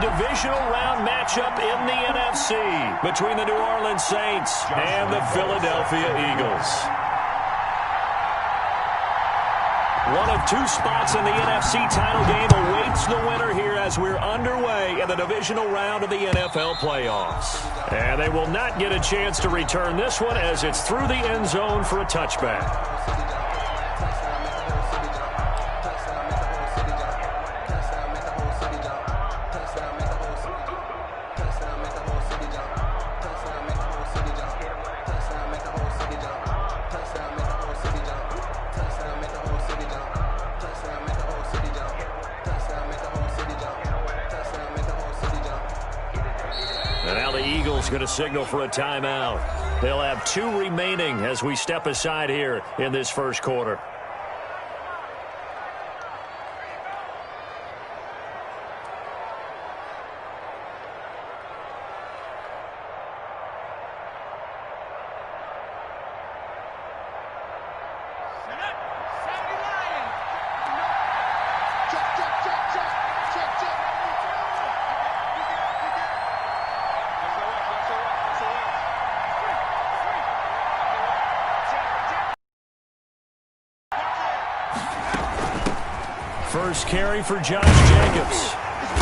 exciting divisional round matchup in the NFC between the New Orleans Saints and the Philadelphia Eagles. One of two spots in the NFC title game awaits the winner here as we're underway in the divisional round of the NFL playoffs. And they will not get a chance to return this one as it's through the end zone for a touchback. Going to signal for a timeout. They'll have 2 remaining as we step aside here in this first quarter. First carry for Josh Jacobs.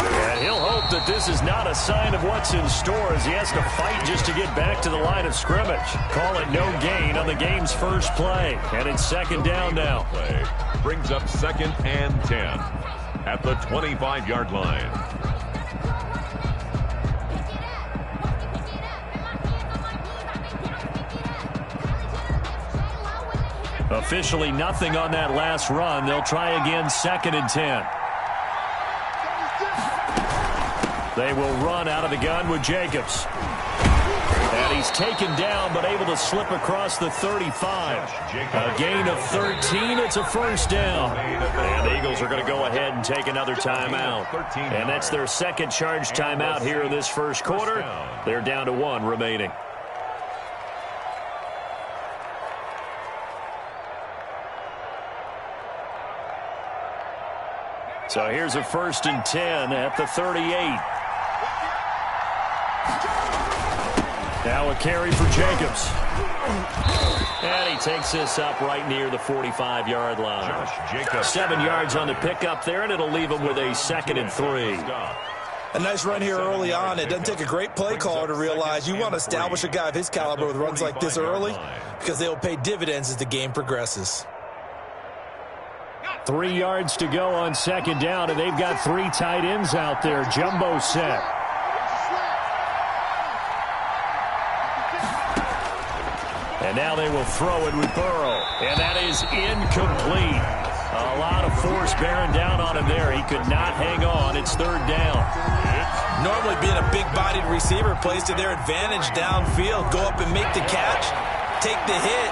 And he'll hope that this is not a sign of what's in store as he has to fight just to get back to the line of scrimmage. Call it no gain on the game's first play. And it's second down now. Play brings up 2nd and 10 at the 25-yard line. Officially nothing on that last run. They'll try again 2nd and 10. They will run out of the gun with Jacobs. And he's taken down but able to slip across the 35. A gain of 13. It's a first down. And the Eagles are going to go ahead and take another timeout. And that's their second charge timeout here in this first quarter. They're down to 1 remaining. So here's a 1st and 10 at the 38. Now a carry for Jacobs. And he takes this up right near the 45-yard line. 7 yards on the pickup there, and it'll leave him with a 2nd and 3. A nice run here early on. It doesn't take a great play caller to realize you want to establish a guy of his caliber with runs like this early because they'll pay dividends as the game progresses. 3 yards to go on second down, and they've got 3 tight ends out there. Jumbo set. And now they will throw it with Burrow. And that is incomplete. A lot of force bearing down on him there. He could not hang on. It's 3rd down. Normally being a big-bodied receiver plays to their advantage downfield. Go up and make the catch, take the hit,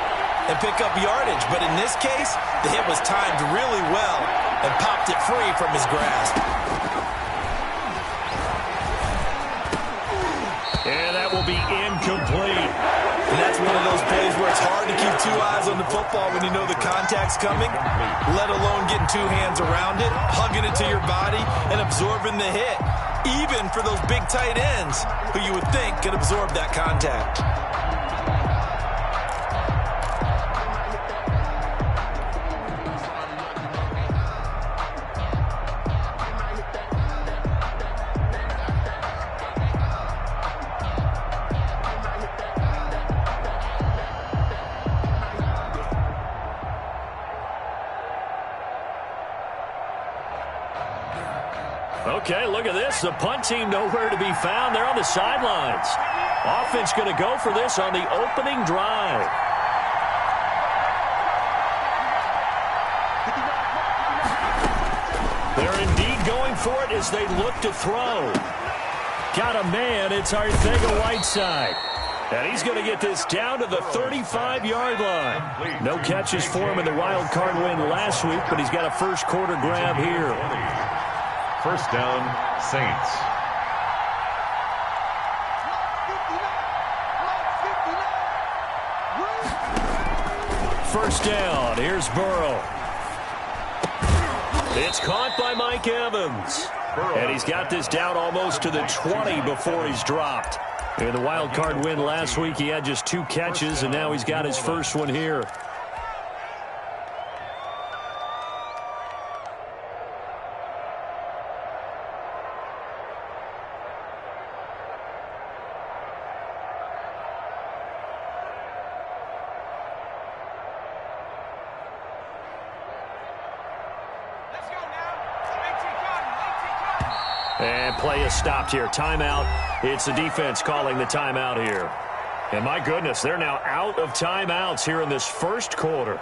and pick up yardage. But in this case, the hit was timed really well and popped it free from his grasp. And that will be incomplete. And that's one of those plays where it's hard to keep 2 eyes on the football when you know the contact's coming, let alone getting 2 hands around it, hugging it to your body, and absorbing the hit, even for those big tight ends who you would think could absorb that contact. Okay, look at this. The punt team nowhere to be found. They're on the sidelines. Offense going to go for this on the opening drive. They're indeed going for it as they look to throw. Got a man. It's Arcega-Whiteside. And he's going to get this down to the 35-yard line. No catches for him in the wild card win last week, but he's got a first quarter grab here. First down, Saints. First down. Here's Burrow. It's caught by Mike Evans. And he's got this down almost to the 20 before he's dropped. In the wild card win last week, he had just 2 catches, and now he's got his first one here. And play is stopped here. Timeout. It's the defense calling the timeout here. And my goodness, they're now out of timeouts here in this first quarter.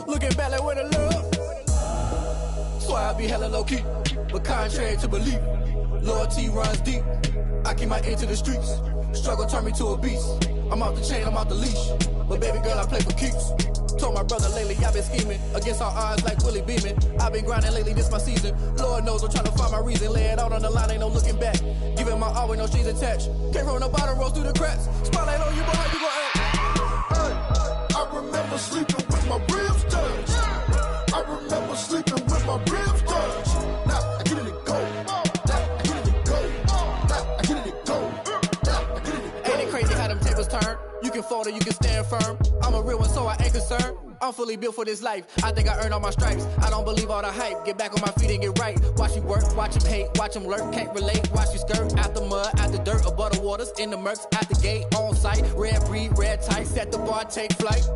Looking back like where the love. So I be hella low key, but contrary to belief, loyalty runs deep. I keep my ear to the streets. Struggle turned me to a beast. I'm off the chain, I'm off the leash. But baby girl, I play for keeps. Told my brother lately, I've been scheming against all odds like Willie Beeman. I've been grinding lately, this my season. Lord knows I'm trying to find my reason. Lay it out on the line, ain't no looking back. Giving my all with no strings attached. Came from the bottom, rose through the cracks. Spotlight on you, but how you gon' act? I remember sleeping with my ribs touched. I remember sleeping with my ribs touched. Now I get it to go. Now I get it to go. Now I get it to go. Now I get it to go. Ain't it crazy how them tables turn? You can fold or you can stand firm. I'm a real one, so I ain't concerned. I'm fully built for this life. I think I earned all my stripes. I don't believe all the hype. Get back on my feet and get right. Watch you work, watch him hate, watch him lurk. Can't relate, watch you skirt. Out the mud, out the dirt, above the waters, in the murks, out the gate, on site. Red breed, red tight, set the bar, take flight.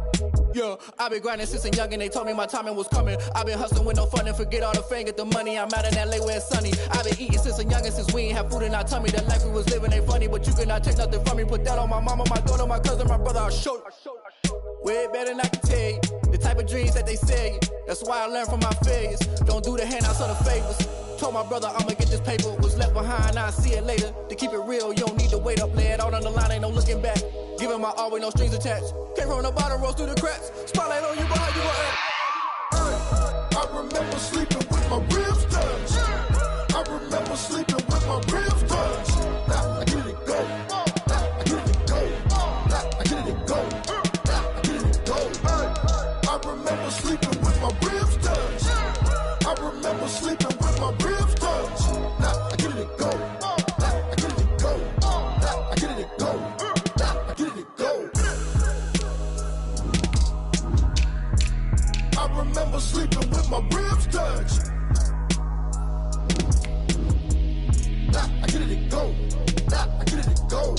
Yeah, I been grinding since a young and they told me my timing was coming. I been hustling with no fun and forget all the fame, get the money. I'm out in LA where it's sunny. I been eating since a young and since we ain't have food in our tummy. The life we was living ain't funny, but you cannot take nothing from me. Put that on my mama, my daughter, my cousin, my brother, I'll show you. Way better than I can tell you. The type of dreams that they sell you. That's why I learned from my failures. Don't do the handouts or the favors. Told my brother I'ma get this paper. Was left behind, I'll see it later. To keep it real, you don't need to wait up. Lay it out on the line, ain't no looking back. Giving my all with no strings attached. Came from the bottom, rose through the cracks. Spotlight on you, but how you gon' act? I remember sleeping with my ribs touched. I remember sleeping with my ribs touched. Now I get it to go. Now I get it to go. Now I get it to go. Now I get it to go. I remember sleeping with my ribs touched. I remember sleeping with my ribs touched. Now I get it to go. Now I get it to go. Now I get it to go. Now I get it to go. I remember sleeping with my ribs touched. Now I get it to go. Now I get it to go.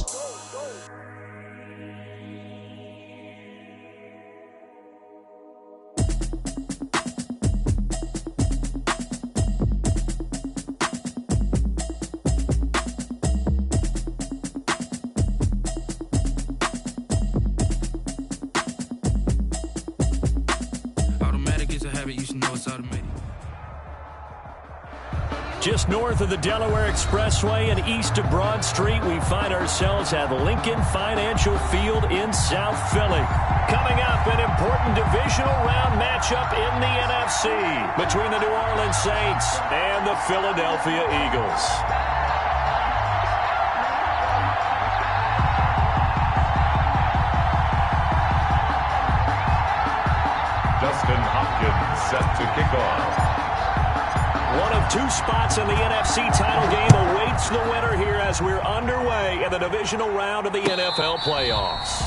habit, you should know it's automated. Just north of the Delaware Expressway and east of Broad Street, we find ourselves at Lincoln Financial Field in South Philly. Coming up, an important divisional round matchup in the NFC between the New Orleans Saints and the Philadelphia Eagles. Justin Hopkins set to kick off. One of two spots in the NFC title game awaits the winner here as we're underway in the divisional round of the NFL playoffs.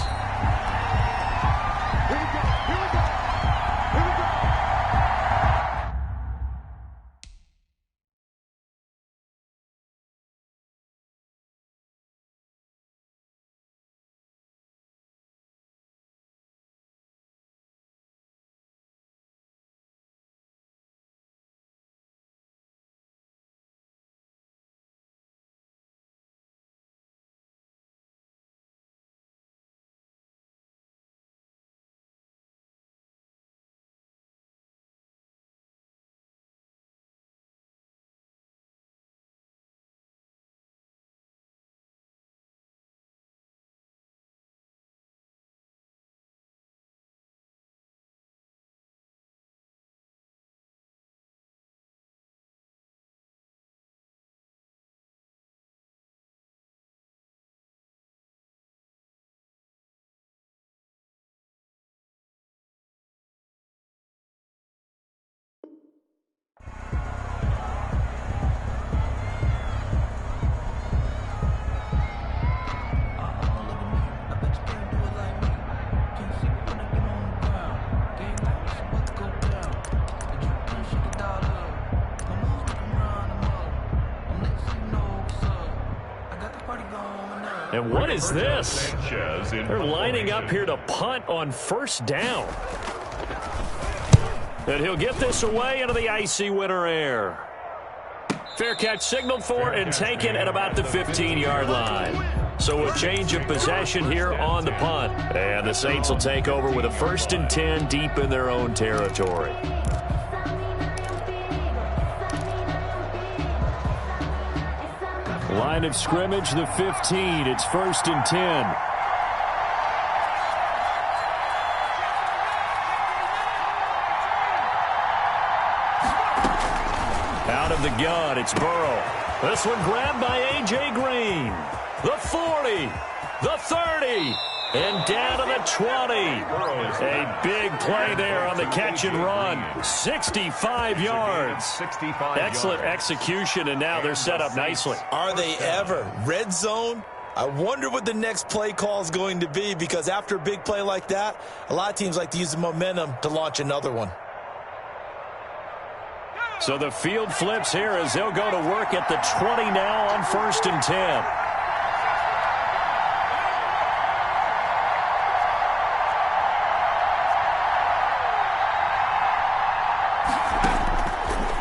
And what is this? They're lining up here to punt on first down. And he'll get this away into the icy winter air. Fair catch signaled for and taken at about the 15-yard line. So a change of possession here on the punt. And the Saints will take over with a 1st and 10 deep in their own territory. Line of scrimmage, the 15. It's 1st and 10. Out of the gun, it's Burrow. This one grabbed by A.J. Green. The 40, the 30, and down to the 20. A big play there on the catch and run. 65 yards. Excellent execution, and now they're set up nicely. Are they ever? Red zone? I wonder what the next play call is going to be, because after a big play like that, a lot of teams like to use the momentum to launch another one. So the field flips here as they'll go to work at the 20 now on 1st and 10.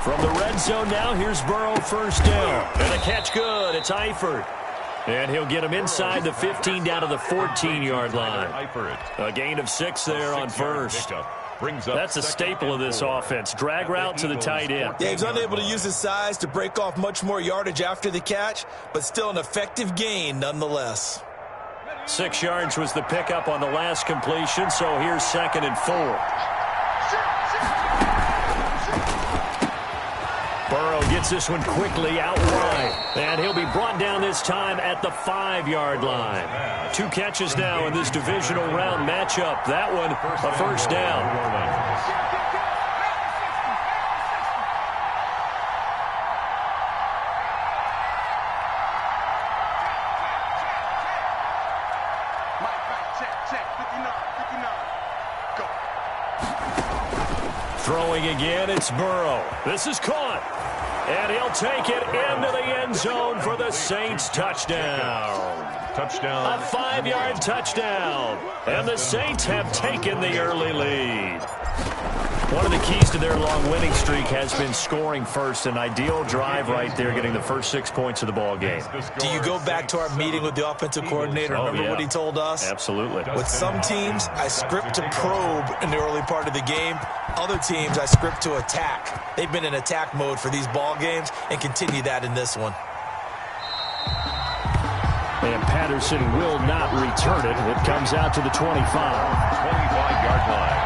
From the red zone now, here's Burrow, first down. And a catch good. It's Eifert. And he'll get him inside the 15 down to the 14-yard line. A gain of 6 there on first. That's a staple of this offense. Drag route to the tight end. Yeah, he's unable to use his size to break off much more yardage after the catch, but still an effective gain nonetheless. 6 yards was the pickup on the last completion, so here's 2nd and 4. Burrow gets this one quickly out wide, and he'll be brought down this time at the 5-yard line. 2 catches now in this divisional round matchup. That one, a first down. Throwing again, it's Burrow. This is caught. And he'll take it into the end zone for the Saints touchdown. Touchdown. A 5-yard touchdown. And the Saints have taken the early lead. One of the keys to their long winning streak has been scoring first. An ideal drive right there, getting the first 6 points of the ball game. Do you go back to our meeting with the offensive coordinator? Remember what he told us? Absolutely. With some teams, I script to probe in the early part of the game. Other teams, I script to attack. They've been in attack mode for these ball games and continue that in this one. And Patterson will not return it. It comes out to the 25. 25-yard line.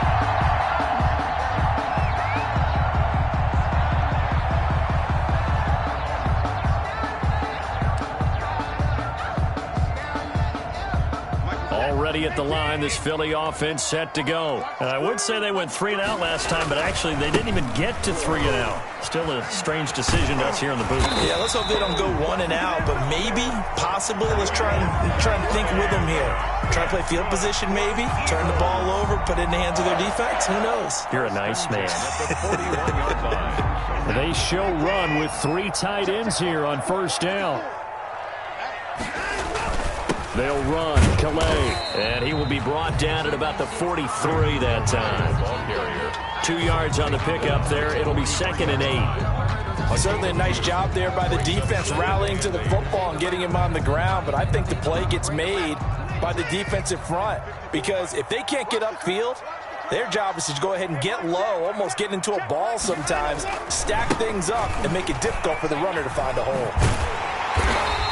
Already at the line, this Philly offense set to go. And I would say they went 3 and out last time, but actually they didn't even get to 3 and out. Still a strange decision to us here in the booth. Yeah, let's hope they don't go 1 and out, but maybe, possibly, let's try and think with them here. Try to play field position maybe, turn the ball over, put it in the hands of their defense. Who knows? You're a nice man. They show run with 3 tight ends here on first down. They'll run Calais, and he will be brought down at about the 43 that time. 2 yards on the pickup there. It'll be 2nd and 8. Well, certainly a nice job there by the defense rallying to the football and getting him on the ground, but I think the play gets made by the defensive front because if they can't get upfield, their job is to go ahead and get low, almost get into a ball sometimes, stack things up, and make it difficult for the runner to find a hole.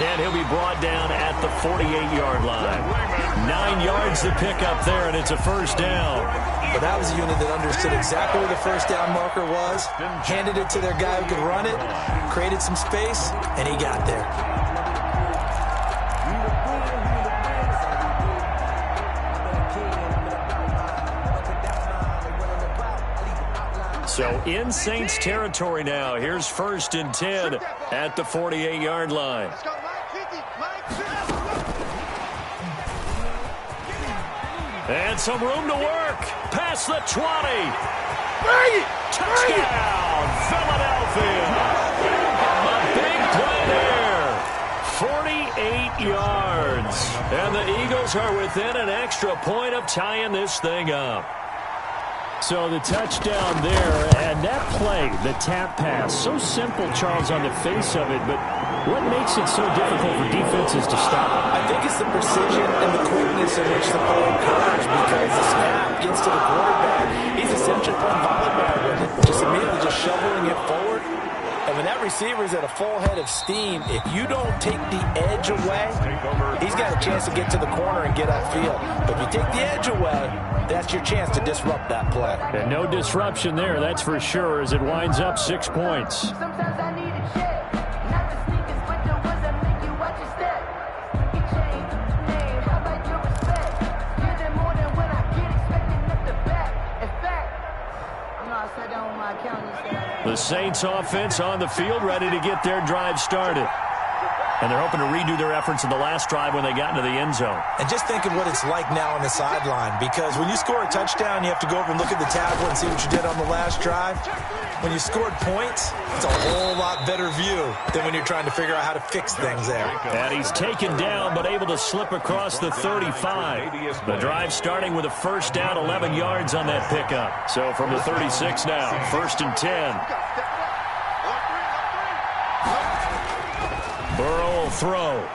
And he'll be brought down at the 48-yard line. 9 yards to pick up there, and it's a first down. But that was a unit that understood exactly where the first down marker was, handed it to their guy who could run it, created some space, and he got there. So in Saints territory now. Here's 1st and 10 at the 48-yard line. And some room to work. Past the 20. Touchdown, Philadelphia. A big play there. 48 yards. And the Eagles are within an extra point of tying this thing up. So the touchdown there, and that play, the tap pass, so simple, Charles, on the face of it, but what makes it so difficult for defenses to stop? I think it's the precision and the quickness in which the play occurs because the snap gets to the quarterback. He's essentially playing volleyball with it, just immediately just shoveling it forward. And when that receiver is at a full head of steam, if you don't take the edge away, he's got a chance to get to the corner and get upfield. But if you take the edge away, that's your chance to disrupt that play. And no disruption there, that's for sure, as it winds up 6 points. Sometimes I need a check, not the sneakers, but the ones that make you watch your step. Get change, hey, how about your respect? Give them more than when I get expecting up the back. In fact, I'm not sat down with my accountant. The Saints offense on the field, ready to get their drive started. And they're hoping to redo their efforts in the last drive when they got into the end zone. And just think of what it's like now on the sideline, because when you score a touchdown, you have to go over and look at the tablet and see what you did on the last drive. When you scored points, it's a whole lot better view than when you're trying to figure out how to fix things there. And he's taken down, but able to slip across the 35. The drive starting with a first down, 11 yards on that pickup. So from the 36 now, 1st and 10. Burrow will throw.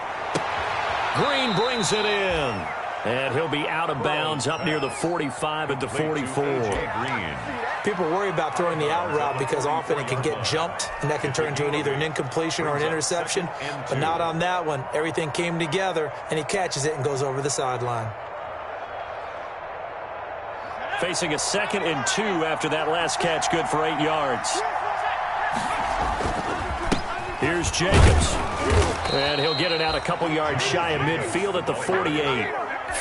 Green brings it in. And he'll be out of bounds up near the 45 at the 44. People worry about throwing the out route because often it can get jumped, and that can turn into either an incompletion or an interception. But not on that one. Everything came together, and he catches it and goes over the sideline. Facing a 2nd and 2 after that last catch, good for 8 yards. Here's Jacobs. And he'll get it out a couple yards shy of midfield at the 48.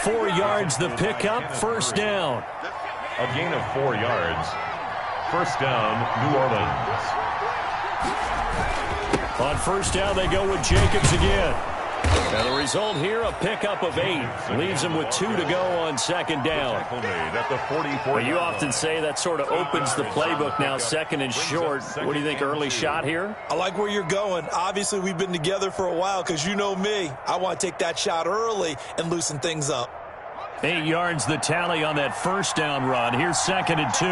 4 yards the pickup, first down. A gain of 4 yards. First down, New Orleans. On first down, they go with Jacobs again. And the result here, a pickup of 8. Leaves them with 2 to go on 2nd down. At the 44. Well, you often say that sort of opens the playbook now, 2nd and short. What do you think, early shot here? I like where you're going. Obviously, we've been together for a while because you know me. I want to take that shot early and loosen things up. 8 yards the tally on that first down run. Here's 2nd and 2.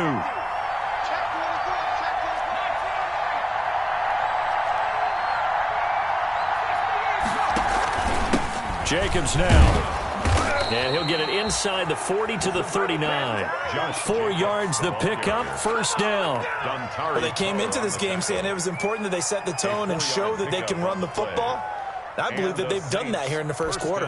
Jacobs now. And he'll get it inside the 40 to the 39. 4 yards the pickup, first down. Well, they came into this game saying it was important that they set the tone and show that they can run the football. I believe that they've done that here in the first quarter.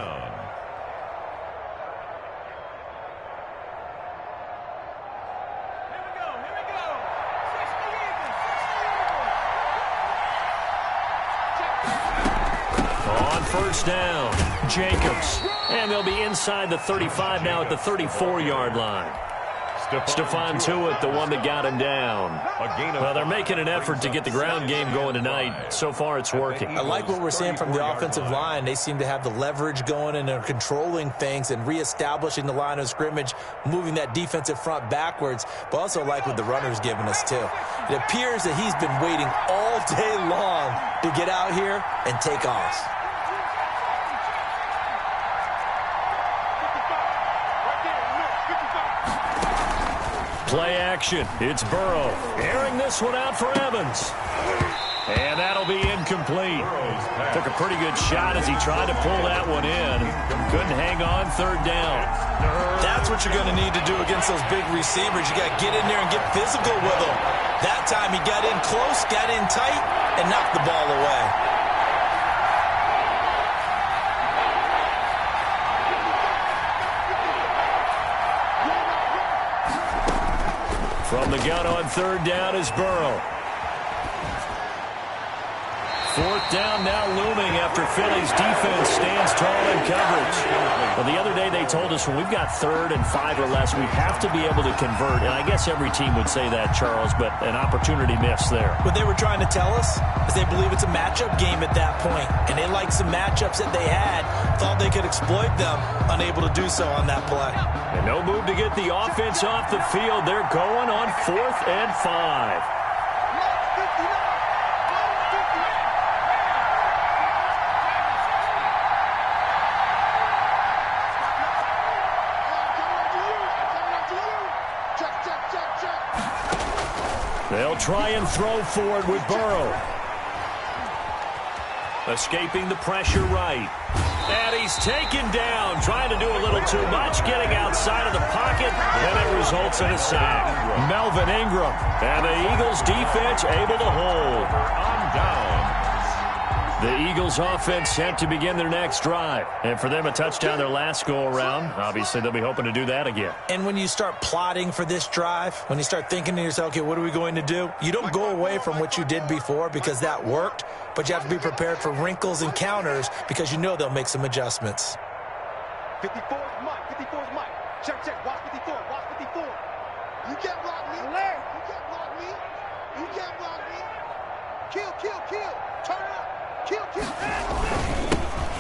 On first down, Jacobs. And they'll be inside the 35 now at the 34-yard line. Stephon Tuitt, the one that got him down. Well, they're making an effort to get the ground game going tonight. So far, it's working. I like what we're seeing from the offensive line. They seem to have the leverage going, and they're controlling things and reestablishing the line of scrimmage, moving that defensive front backwards, but also like what the runner's giving us, too. It appears that he's been waiting all day long to get out here and take off. Play action. It's Burrow. Airing this one out for Evans. And that'll be incomplete. Took a pretty good shot as he tried to pull that one in. Couldn't hang on third down. That's what you're going to need to do against those big receivers. You got to get in there and get physical with them. That time he got in close, got in tight, and knocked the ball away. From the gun on third down is Burrow. Fourth down now looming after Philly's defense stands tall in coverage. Well, the other day they told us when we've got 3rd and 5 or less, we have to be able to convert. And I guess every team would say that, Charles, but an opportunity missed there. What they were trying to tell us is they believe it's a matchup game at that point. And they liked some matchups that they had, thought they could exploit them, unable to do so on that play. And no move to get the offense off the field. They're going on 4th and 5. They'll try and throw forward with Burrow. Escaping the pressure right. And he's taken down, trying to do a little too much, getting outside of the pocket, and it results in a sack. Melvin Ingram, and the Eagles defense able to hold. On down. The Eagles offense set to begin their next drive. And for them, a touchdown their last go-around. Obviously, they'll be hoping to do that again. And when you start plotting for this drive, when you start thinking to yourself, okay, what are we going to do? You don't go away from what you did before because that worked, but you have to be prepared for wrinkles and counters because you know they'll make some adjustments. 54 is Mike. 54 is Mike. Check, check. Watch 54. Watch 54. You can't block me. You can't block me. You can't block me. Kill, kill, kill. Turn it up. Kill, kill.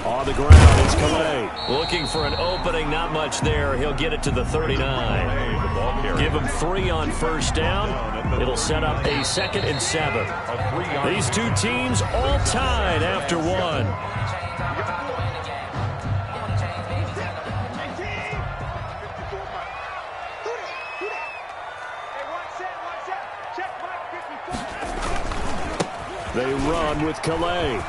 On the ground is Calais. Looking for an opening, not much there. He'll get it to the 39. Give him 3 on first down. It'll set up a 2nd and 7. These two teams all tied after 1. They run with Calais.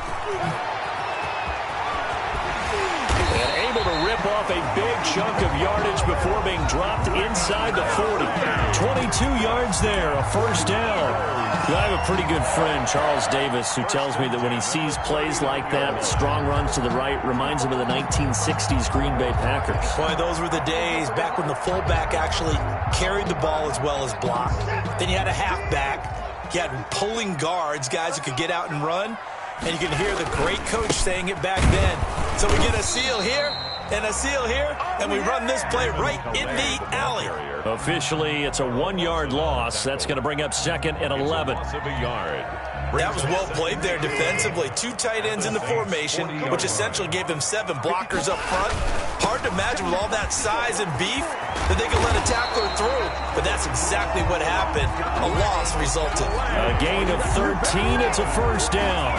And able to rip off a big chunk of yardage before being dropped inside the 40. 22 yards there, a first down. I have a pretty good friend, Charles Davis, who tells me that when he sees plays like that, strong runs to the right, reminds him of the 1960s Green Bay Packers. Boy, those were the days back when the fullback actually carried the ball as well as blocked. Then you had a halfback. You had pulling guards, guys who could get out and run. And you can hear the great coach saying it back then. So we get a seal here and a seal here, and we run this play right in the alley. Officially, it's a 1-yard loss. That's going to bring up 2nd and 11. That was well played there defensively. 2 tight ends in the formation, which essentially gave them 7 blockers up front. Hard to imagine with all that size and beef that they could let a tackler through. But that's exactly what happened. A loss resulted. A gain of 13. It's a first down.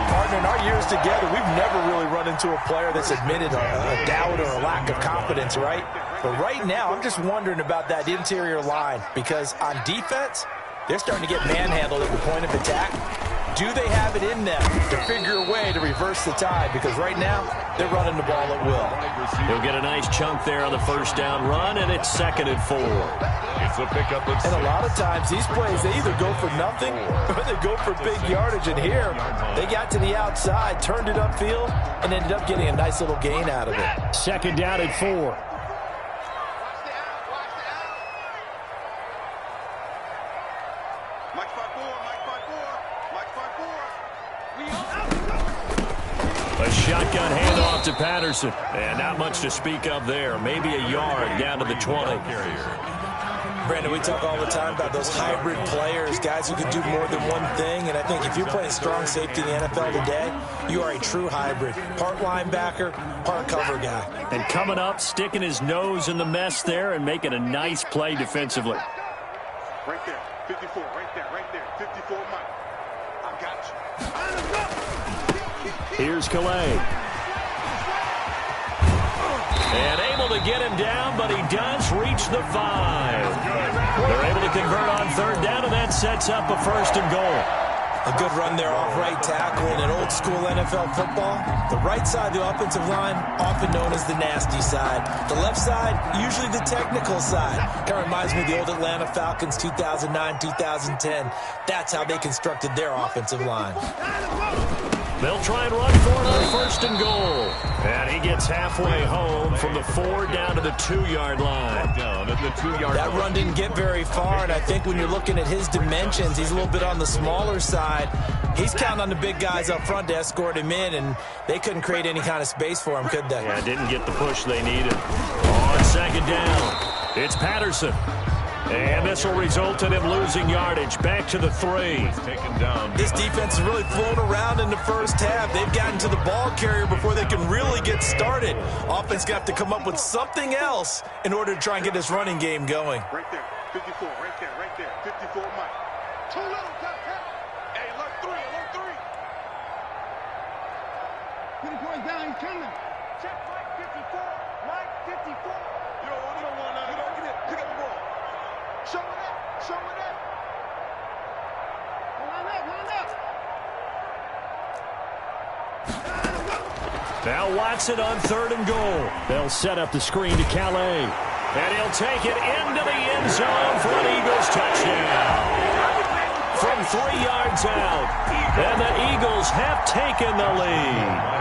Partner, in our years together, we've never really run into a player that's admitted a doubt or a lack of confidence, right? But right now, I'm just wondering about that interior line because on defense, they're starting to get manhandled at the point of attack. do they have it in them to figure a way to reverse the tide? Because right now, they're running the ball at will. He'll get a nice chunk there on the first down run, and it's 2nd and 4. It's a pickup of 6. And a lot of times, these plays, they either go for nothing or they go for big yardage. And here, they got to the outside, turned it upfield, and ended up getting a nice little gain out of it. 2nd down and 4. A shotgun handoff to Patterson. And not much to speak of there. Maybe a yard down to the 20. Brandon, we talk all the time about those hybrid players, guys who can do more than one thing. And I think if you're playing strong safety in the NFL today, you are a true hybrid. Part linebacker, part cover guy. And coming up, sticking his nose in the mess there and making a nice play defensively. Right there, 54, right there, 54, Mike. I got you. Here's Calais. And able to get him down, but he does reach the 5. They're able to convert on 3rd down, and that sets up a 1st and goal. A good run there off right tackle in an old-school NFL football. The right side of the offensive line, often known as the nasty side. The left side, usually the technical side. Kind of reminds me of the old Atlanta Falcons 2009-2010. That's how they constructed their offensive line. They'll try and run for it on 1st and goal. And he gets halfway home from the 4 down to the 2-yard line. Down at the 2-yard That run didn't get very far, and I think when you're looking at his dimensions, he's a little bit on the smaller side. He's counting on the big guys up front to escort him in, and they couldn't create any kind of space for him, could they? Yeah, didn't get the push they needed. On 2nd down, it's Patterson. And this will result in him losing yardage. Back to the 3. taken down. This defense has really flown around in the first half. They've gotten to the ball carrier before they can really get started. Offense got to come up with something else in order to try and get this running game going. Right there, 54, right there, 54, Mike. Too little, got that. Hey, alert 3. 54 down, he's coming. Check Mike 54, Mike 54. You don't want that. You don't get it. Pick up the ball. Show it up. Line up. Now Watson on 3rd and goal. They'll set up the screen to Calais. And he'll take it into the end zone for an Eagles touchdown. From 3 yards out. And the Eagles have taken the lead.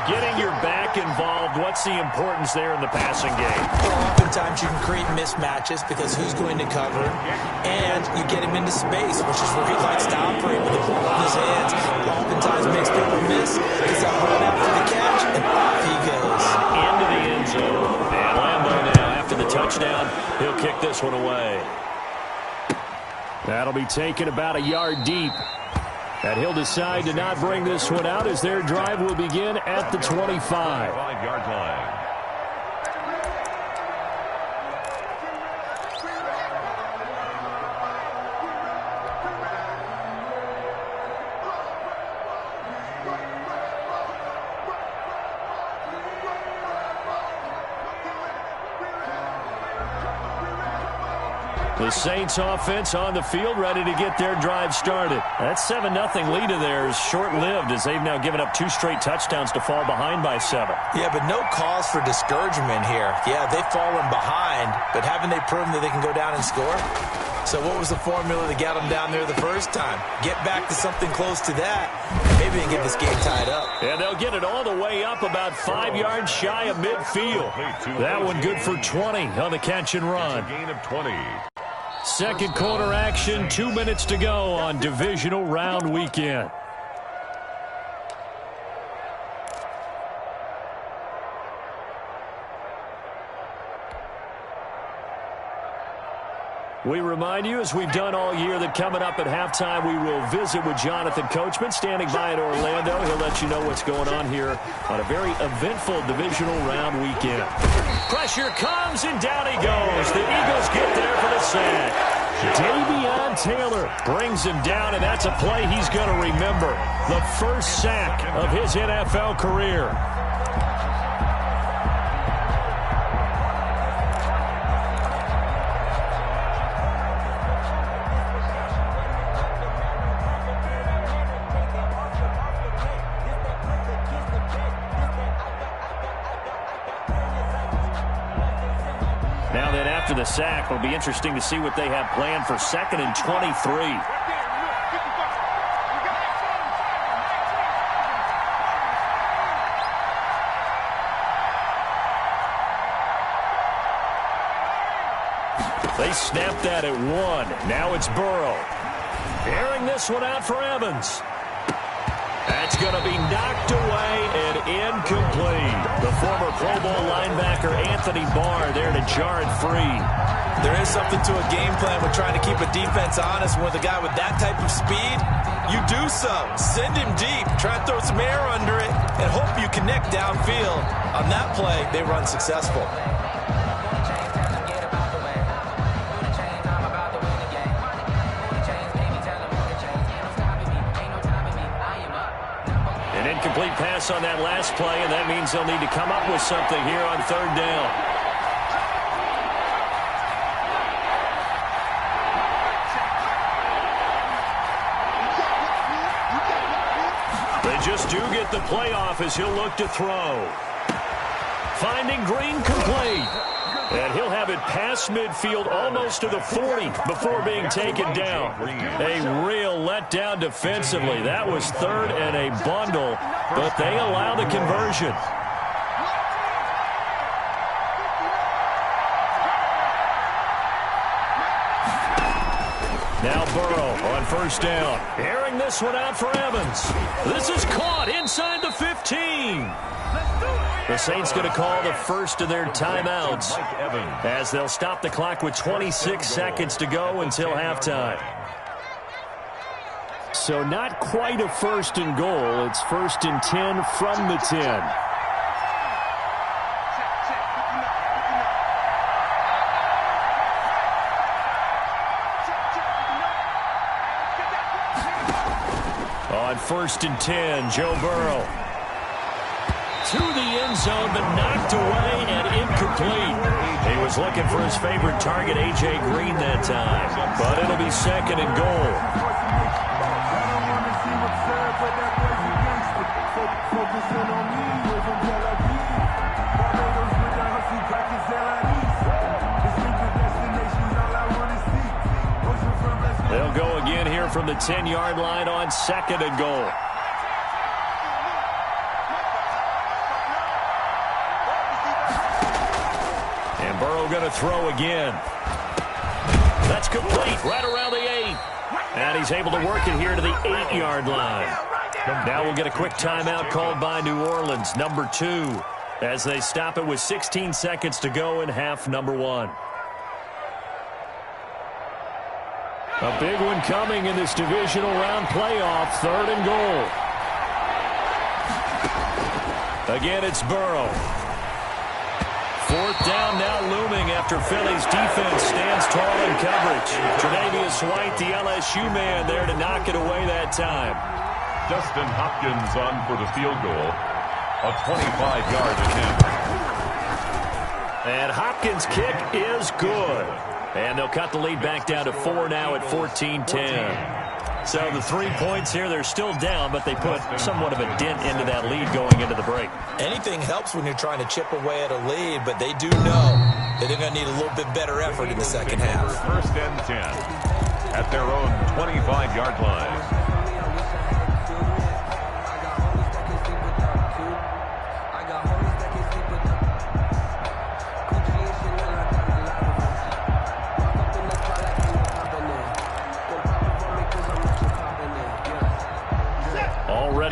Getting your back involved, what's the importance there in the passing game? Well, oftentimes you can create mismatches because who's going to cover, and you get him into space, which is where he likes to operate with the ball in his hands. Oftentimes makes people miss because they'll run out for the catch, and off he goes. Into the end zone. And Lambo now, after the touchdown, he'll kick this one away. That'll be taken about a yard deep. And he'll decide to not bring this one out as their drive will begin at the 25. 5-yard line. The Saints offense on the field, ready to get their drive started. That 7-0 lead of theirs short-lived as they've now given up 2 straight touchdowns to fall behind by 7. Yeah, but no cause for discouragement here. Yeah, they've fallen behind, but haven't they proven that they can go down and score? So what was the formula that got them down there the first time? Get back to something close to that, and maybe they can get this game tied up. And they'll get it all the way up about 5 yards shy of midfield. That one good for 20 on the catch and run. Gain of 20. Second quarter action, 2 minutes to go on divisional round weekend. We remind you, as we've done all year, that coming up at halftime, we will visit with Jonathan Coachman, standing by in Orlando. He'll let you know what's going on here on a very eventful divisional round weekend. Pressure comes, and down he goes. The Eagles get there for the sack. Davion Taylor brings him down, and that's a play he's going to remember. The first sack of his NFL career. after the sack. It'll be interesting to see what they have planned for 2nd and 23. They snapped that at 1. Now it's Burrow. Airing this one out for Evans. That's going to be knocked away and incomplete. The former Pro Bowl linebacker Anthony Barr there to jar it free. There is something to a game plan with trying to keep a defense honest. With a guy with that type of speed, you do so. Send him deep. Try to throw some air under it and hope you connect downfield. On that play, they run successful. Incomplete pass on that last play, and that means they'll need to come up with something here on 3rd down. They just do get the play off as he'll look to throw. Finding Green complete. And he'll have it past midfield almost to the 40 before being taken down. A real letdown defensively. That was 3rd and a bundle, but they allow the conversion. Now Burrow on 1st down. Airing this one out for Evans. This is caught inside the 15. The Saints going to call the first of their timeouts as they'll stop the clock with 26 seconds to go until halftime. So not quite a 1st and goal. It's 1st and 10 from the 10. On 1st and 10, Joe Burrow. To the end zone, but knocked away and incomplete. He was looking for his favorite target, A.J. Green, that time. But it'll be 2nd and goal. They'll go again here from the 10-yard line on 2nd and goal. Burrow going to throw again. That's complete right around the 8. And he's able to work it here to the 8-yard line. Now we'll get a quick timeout called by New Orleans, number 2, as they stop it with 16 seconds to go in half number 1. A big one coming in this divisional round playoff, 3rd and goal. Again, it's Burrow. 4th down now looming after Philly's defense stands tall in coverage. Tre'Davious White, the LSU man, there to knock it away that time. Justin Hopkins on for the field goal. A 25-yard attempt. And Hopkins' kick is good. And they'll cut the lead back down to 4 now at 14-10. So the 3 points here, they're still down, but they put somewhat of a dent into that lead going into the break. Anything helps when you're trying to chip away at a lead, but they do know that they're going to need a little bit better effort in the second half. 1st and 10 at their own 25-yard line.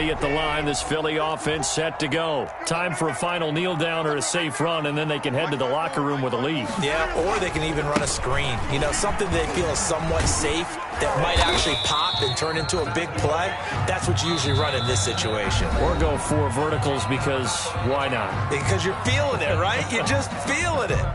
At the line, this Philly offense set to go. Time for a final kneel down or a safe run, and then they can head to the locker room with a lead. Yeah, or they can even run a screen. You know, something they feel is somewhat safe that might actually pop and turn into a big play. That's what you usually run in this situation. Or go 4 verticals because why not? Because you're feeling it, right? You're just feeling it.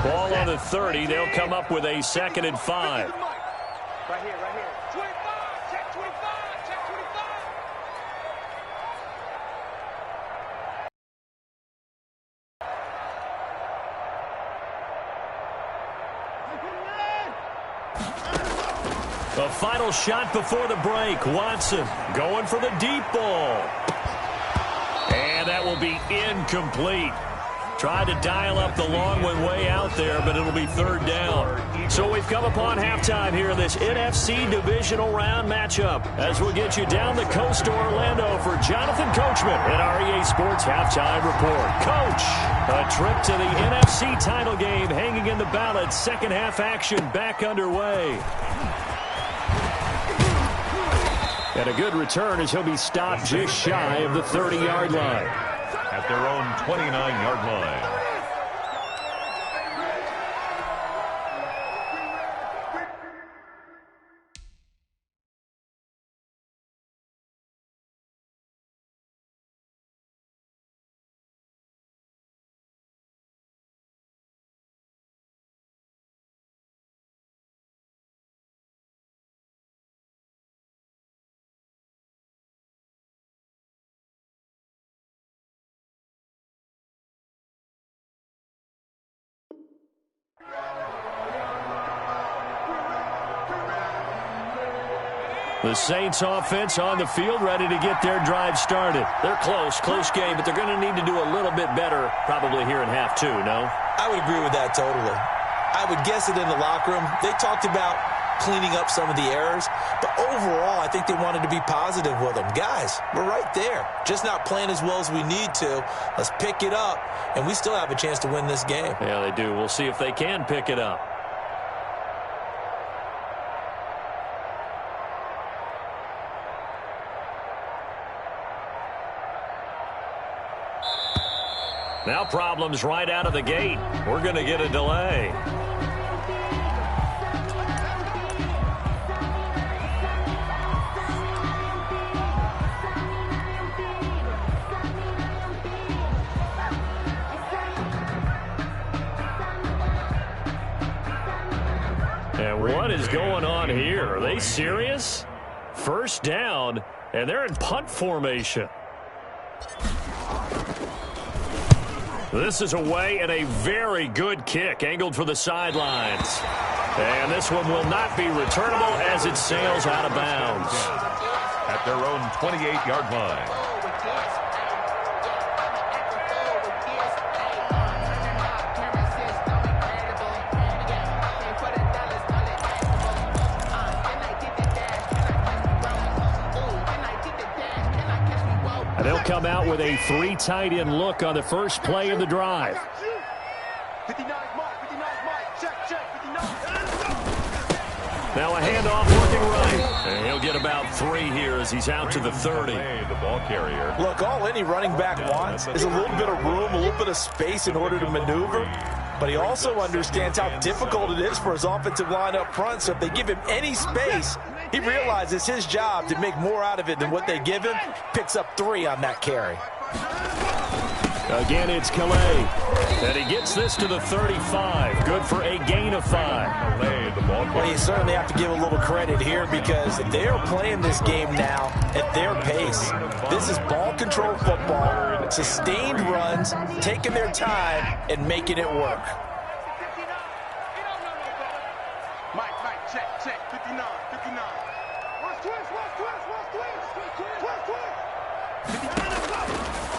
Ball on the 30. They'll come up with a 2nd and 5. Right here, right here. 25, check 25, check 25. A final shot before the break. Watson going for the deep ball. And that will be incomplete. Tried to dial up the long one way out there, but it'll be third down. So we've come upon halftime here in this NFC divisional round matchup as we'll get you down the coast to Orlando for Jonathan Coachman at our EA Sports Halftime Report. Coach, a trip to the NFC title game hanging in the balance. Second half action back underway. And a good return as he'll be stopped just shy of the 30-yard line. At their own 29-yard line. The Saints offense on the field, ready to get their drive started. They're close game, but they're going to need to do a little bit better probably here in half two, no? I would agree with that totally. I would guess it in the locker room. They talked about cleaning up some of the errors, but overall I think they wanted to be positive with them. Guys, we're right there. Just not playing as well as we need to. Let's pick it up, and we still have a chance to win this game. Yeah, they do. We'll see if they can pick it up. Now problems right out of the gate. We're going to get a delay. And what is going on here? Are they serious? First down, and they're in punt formation. This is away and a very good kick, angled for the sidelines. And this one will not be returnable as it sails out of bounds. At their own 28-yard line. They'll come out with a three tight end look on the first play of the drive. 59 mark, 59 mark, check, 59. Now a handoff looking right. And he'll get about 3 here as he's out to the 30. The ball carrier. Look, all any running back wants is a little bit of room, a little bit of space in order to maneuver. But he also understands how difficult it is for his offensive line up front. So if they give him any space, he realizes his job to make more out of it than what they give him. Picks up 3 on that carry. Again, it's Calais. And he gets this to the 35. Good for a gain of 5. Well, you certainly have to give a little credit here because they are playing this game now at their pace. This is ball control football, sustained runs, taking their time and making it work. Mike, check, 59.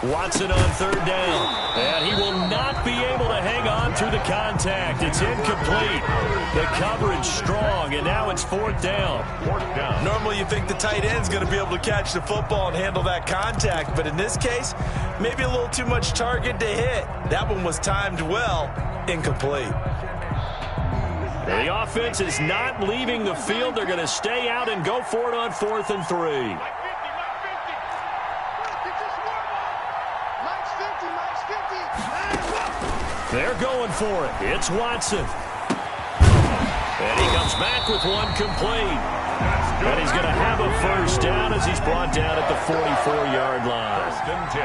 Watson on third down. And he will not be able to hang on through the contact. It's incomplete. The coverage strong, and now it's fourth down. Normally you think the tight end's going to be able to catch the football and handle that contact, but in this case, maybe a little too much target to hit. That one was timed well, incomplete. The offense is not leaving the field. They're going to stay out and go for it on 4th and 3. They're going for it. It's Watson. And he comes back with one complete. And he's going to have a first down as he's brought down at the 44-yard line.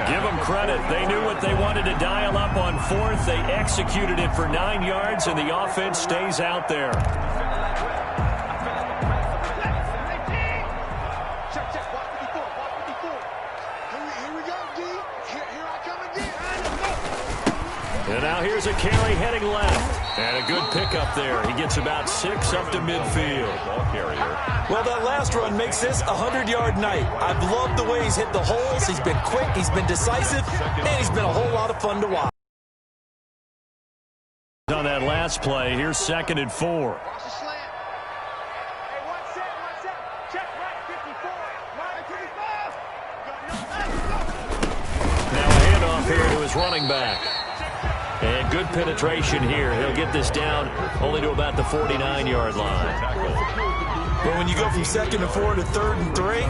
Give them credit. They knew what they wanted to dial up on 4th. They executed it for 9 yards, and the offense stays out there. And out Now here's a carry heading left. And a good pickup there. He gets about 6 up to midfield. Ball carrier. Well, that last run makes this a 100-yard night. I've loved the way he's hit the holes. He's been quick, he's been decisive, and he's been a whole lot of fun to watch. On that last play, here's 2nd and 4. Watch the slant. Hey, one set. Check right, 54. Right, 55. Now a handoff here to his running back. And good penetration here. He'll get this down only to about the 49-yard line. Well, when you go from 2nd and 4 to 3rd and 3,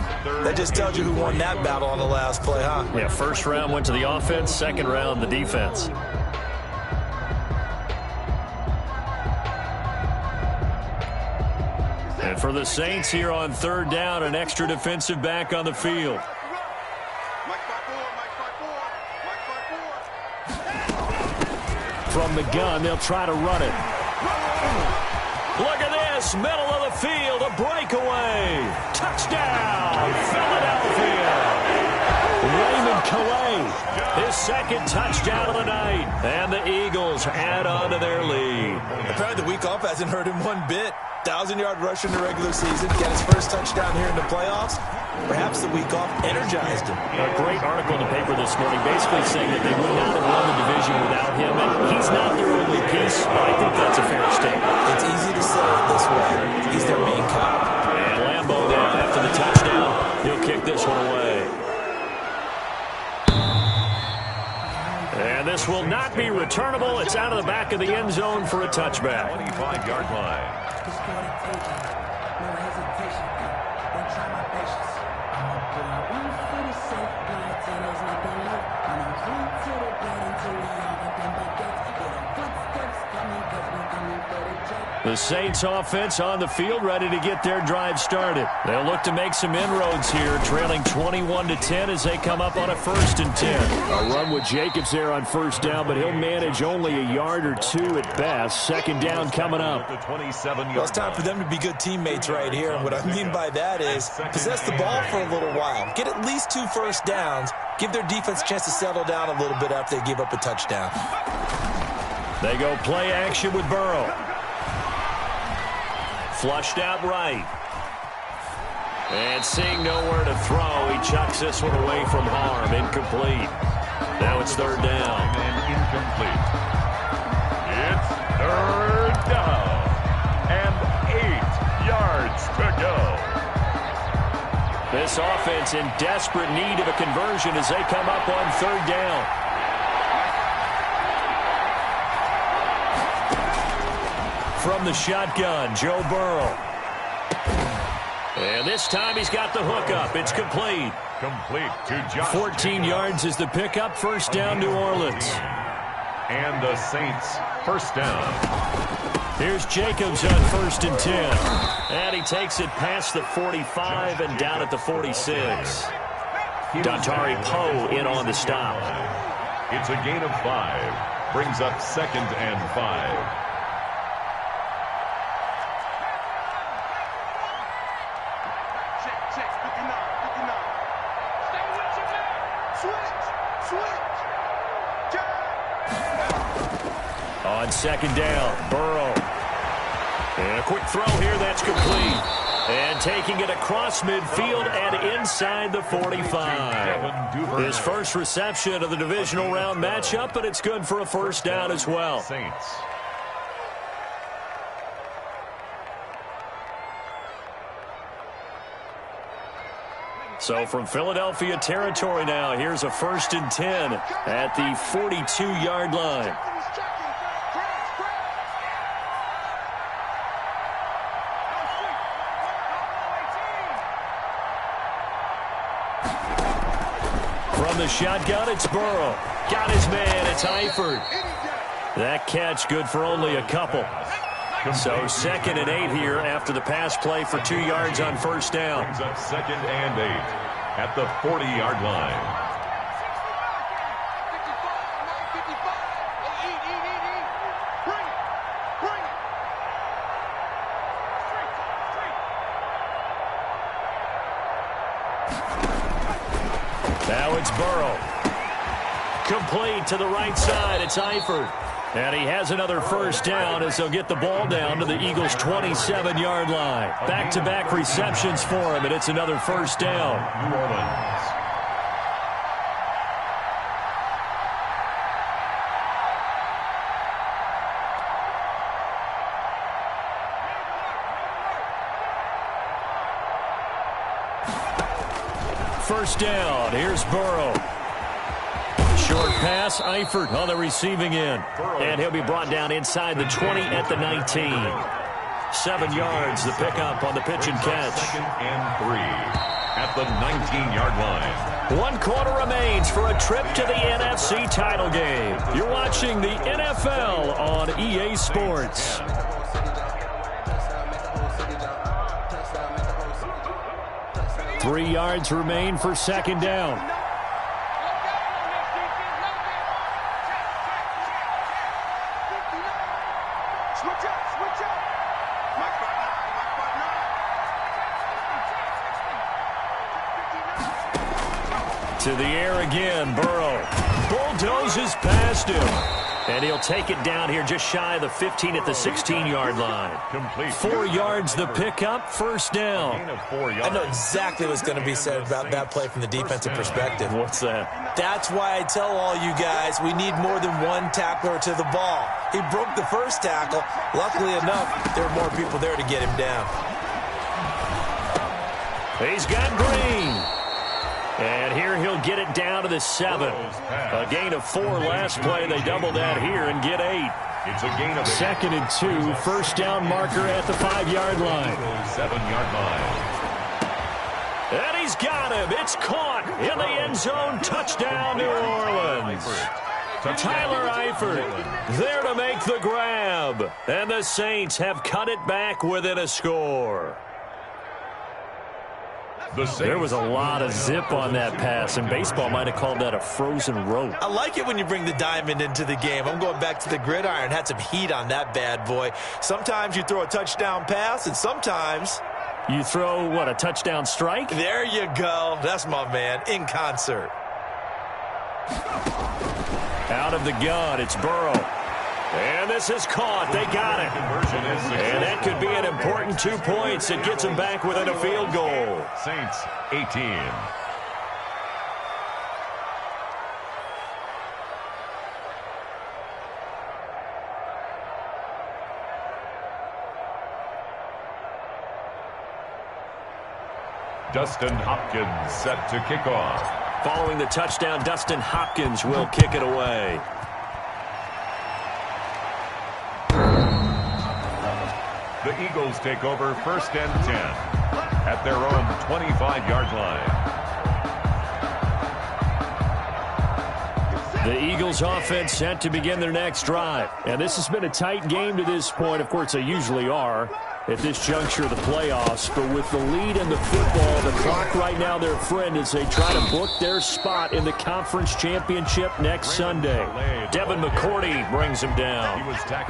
that just tells you who won that battle on the last play, huh? Yeah, first round went to the offense, second round the defense. And for the Saints here on 3rd down, an extra defensive back on the field. Mike 5-4. From the gun, they'll try to run it. Look at this, middle of the field, a breakaway. Touchdown, Philadelphia. Raymond Calais, his 2nd touchdown of the night. And the Eagles add on to their lead. Apparently the week off hasn't hurt him one bit. 1,000-yard rush in the regular season, get his first touchdown here in the playoffs. Perhaps the week off energized him. A great article in the paper this morning basically saying that they would not have won the division without him. And he's not their only piece, but I think that's a fair statement. It's easy to say it this way. He's their main cop. And Lambeau now after the touchdown. He'll kick this one away. And this will not be returnable. It's out of the back of the end zone for a touchback. 25-yard line. The Saints offense on the field, ready to get their drive started. They'll look to make some inroads here, trailing 21-10 as they come up on a 1st and 10. A run with Jacobs there on 1st down, but he'll manage only a yard or 2 at best. 2nd down coming up. Well, it's time for them to be good teammates right here, and what I mean by that is possess the ball for a little while. Get at least 2 first downs. Give their defense a chance to settle down a little bit after they give up a touchdown. They go play action with Burrow. Flushed out right. And seeing nowhere to throw, he chucks this one away from harm. Incomplete. Now it's 3rd down. And incomplete. It's 3rd down. And 8 yards to go. This offense in desperate need of a conversion as they come up on 3rd down. From the shotgun, Joe Burrow. And this time he's got the hook up. It's complete. Complete to Josh 14 yards is the pickup. 1st down, New Orleans. And the Saints, 1st down. Here's Jacobs on 1st and 10. And he takes it past the 45 and down at the 46. Dontari Poe in on the stop. It's a gain of 5. Brings up 2nd and 5. On 2nd down, Burrow. And a quick throw here, that's complete. And taking it across midfield and inside the 45. His first reception of the divisional round matchup, but it's good for a 1st down as well. Saints. So from Philadelphia territory now, here's a 1st and 10 at the 42-yard line. From the shotgun, it's Burrow. Got his man, it's Eifert. That catch good for only a couple. So 2nd and 8 here after the pass play for 2 yards on 1st down. Brings up 2nd and 8 at the 40-yard line. Now it's Burrow. Complete to the right side. It's Eifert. And he has another first down as they'll get the ball down to the Eagles' 27-yard line. Back-to-back receptions for him, and it's another first down. New Orleans. First down. Here's Burrow. Short pass, Eifert on the receiving end. And he'll be brought down inside the 20 at the 19. 7 yards, the pickup on the pitch and catch. 2nd and 3 at the 19-yard line. 1 quarter remains for a trip to the NFC title game. You're watching the NFL on EA Sports. Three yards remain for second down. To the air again, Burrow bulldozes past him. And he'll take it down here just shy of the 15 at the 16-yard line. Complete. 4 yards the pickup, first down. Gain of 4 yards. I know exactly what's going to be said about that play from the defensive perspective. What's that? That's why I tell all you guys we need more than one tackler to the ball. He broke the first tackle. Luckily enough, there were more people there to get him down. He's got Green. And here he'll get it down to the 7. A gain of 4 last play. They double that here and get 8. It's a gain of 8. 2nd and 2. First down marker at the 5-yard line. 7-yard line. And he's got him. It's caught in the end zone. Touchdown, New Orleans. Tyler Eifert there to make the grab. And the Saints have cut it back within a score. There was a lot of zip on that pass, and baseball might have called that a frozen rope. I like it when you bring the diamond into the game. I'm going back to the gridiron. Had some heat on that bad boy. Sometimes you throw a touchdown pass, and sometimes you throw, what, a touchdown strike? There you go. That's my man, in concert. Out of the gun, it's Burrow. And this is caught. They got it. And that could be an important 2 points. It gets them back within a field goal. Saints 18. Dustin Hopkins set to kick off. Following the touchdown, Dustin Hopkins will kick it away. The Eagles take over 1st and 10 at their own 25-yard line. The Eagles offense set to begin their next drive. And this has been a tight game to this point. Of course, they usually are at this juncture of the playoffs. But with the lead in the football, the clock right now their friend as they try to book their spot in the conference championship next Sunday. Devin McCourty brings him down.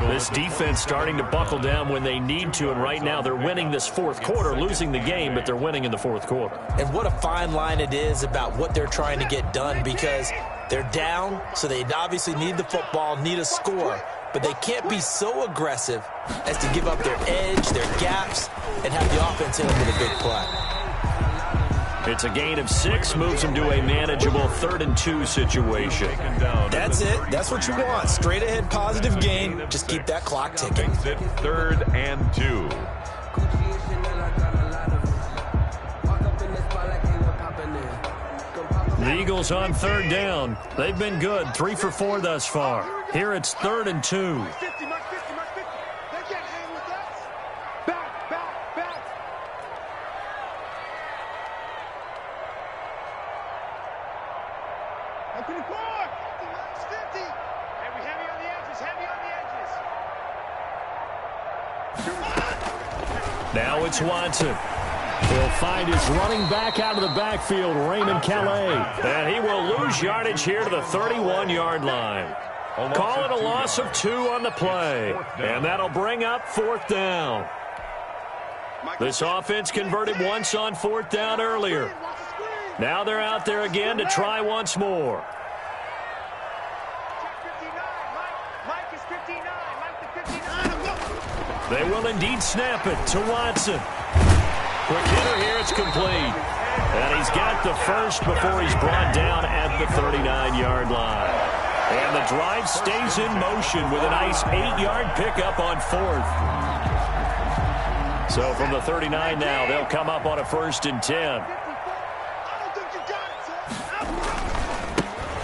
This defense starting to buckle down when they need to. And right now they're winning this fourth quarter, losing the game, but they're winning in the fourth quarter. And what a fine line it is about what they're trying to get done, because they're down, so they obviously need the football, need a score. But they can't be so aggressive as to give up their edge, their gaps, and have the offense hit them with a big play. It's a gain of 6, moves them to a manageable 3rd and 2 situation. That's it. That's what you want. Straight ahead positive gain. Just keep that clock ticking. Makes it 3rd and 2. The Eagles on 3rd down. They've been good, 3 for 4 thus far. Here it's 3rd and 2. 50, Mark 50, Mark 50. They can't hang with us. Back, back, back. Up to the court. 50. And we heavy on the edges, heavy on the edges. Now it's Watson. He'll find his running back out of the backfield, Raymond Calais. And he will lose yardage here to the 31-yard line. Call it a loss of 2 on the play. And that'll bring up 4th down. This offense converted once on 4th down earlier. Now they're out there again to try once more. Check 59. Mike is 59. They will indeed snap it to Watson. Quick hitter here, it's complete. And he's got the first before he's brought down at the 39-yard line. And the drive stays in motion with a nice 8-yard pickup on fourth. So from the 39 now, they'll come up on a 1st and 10.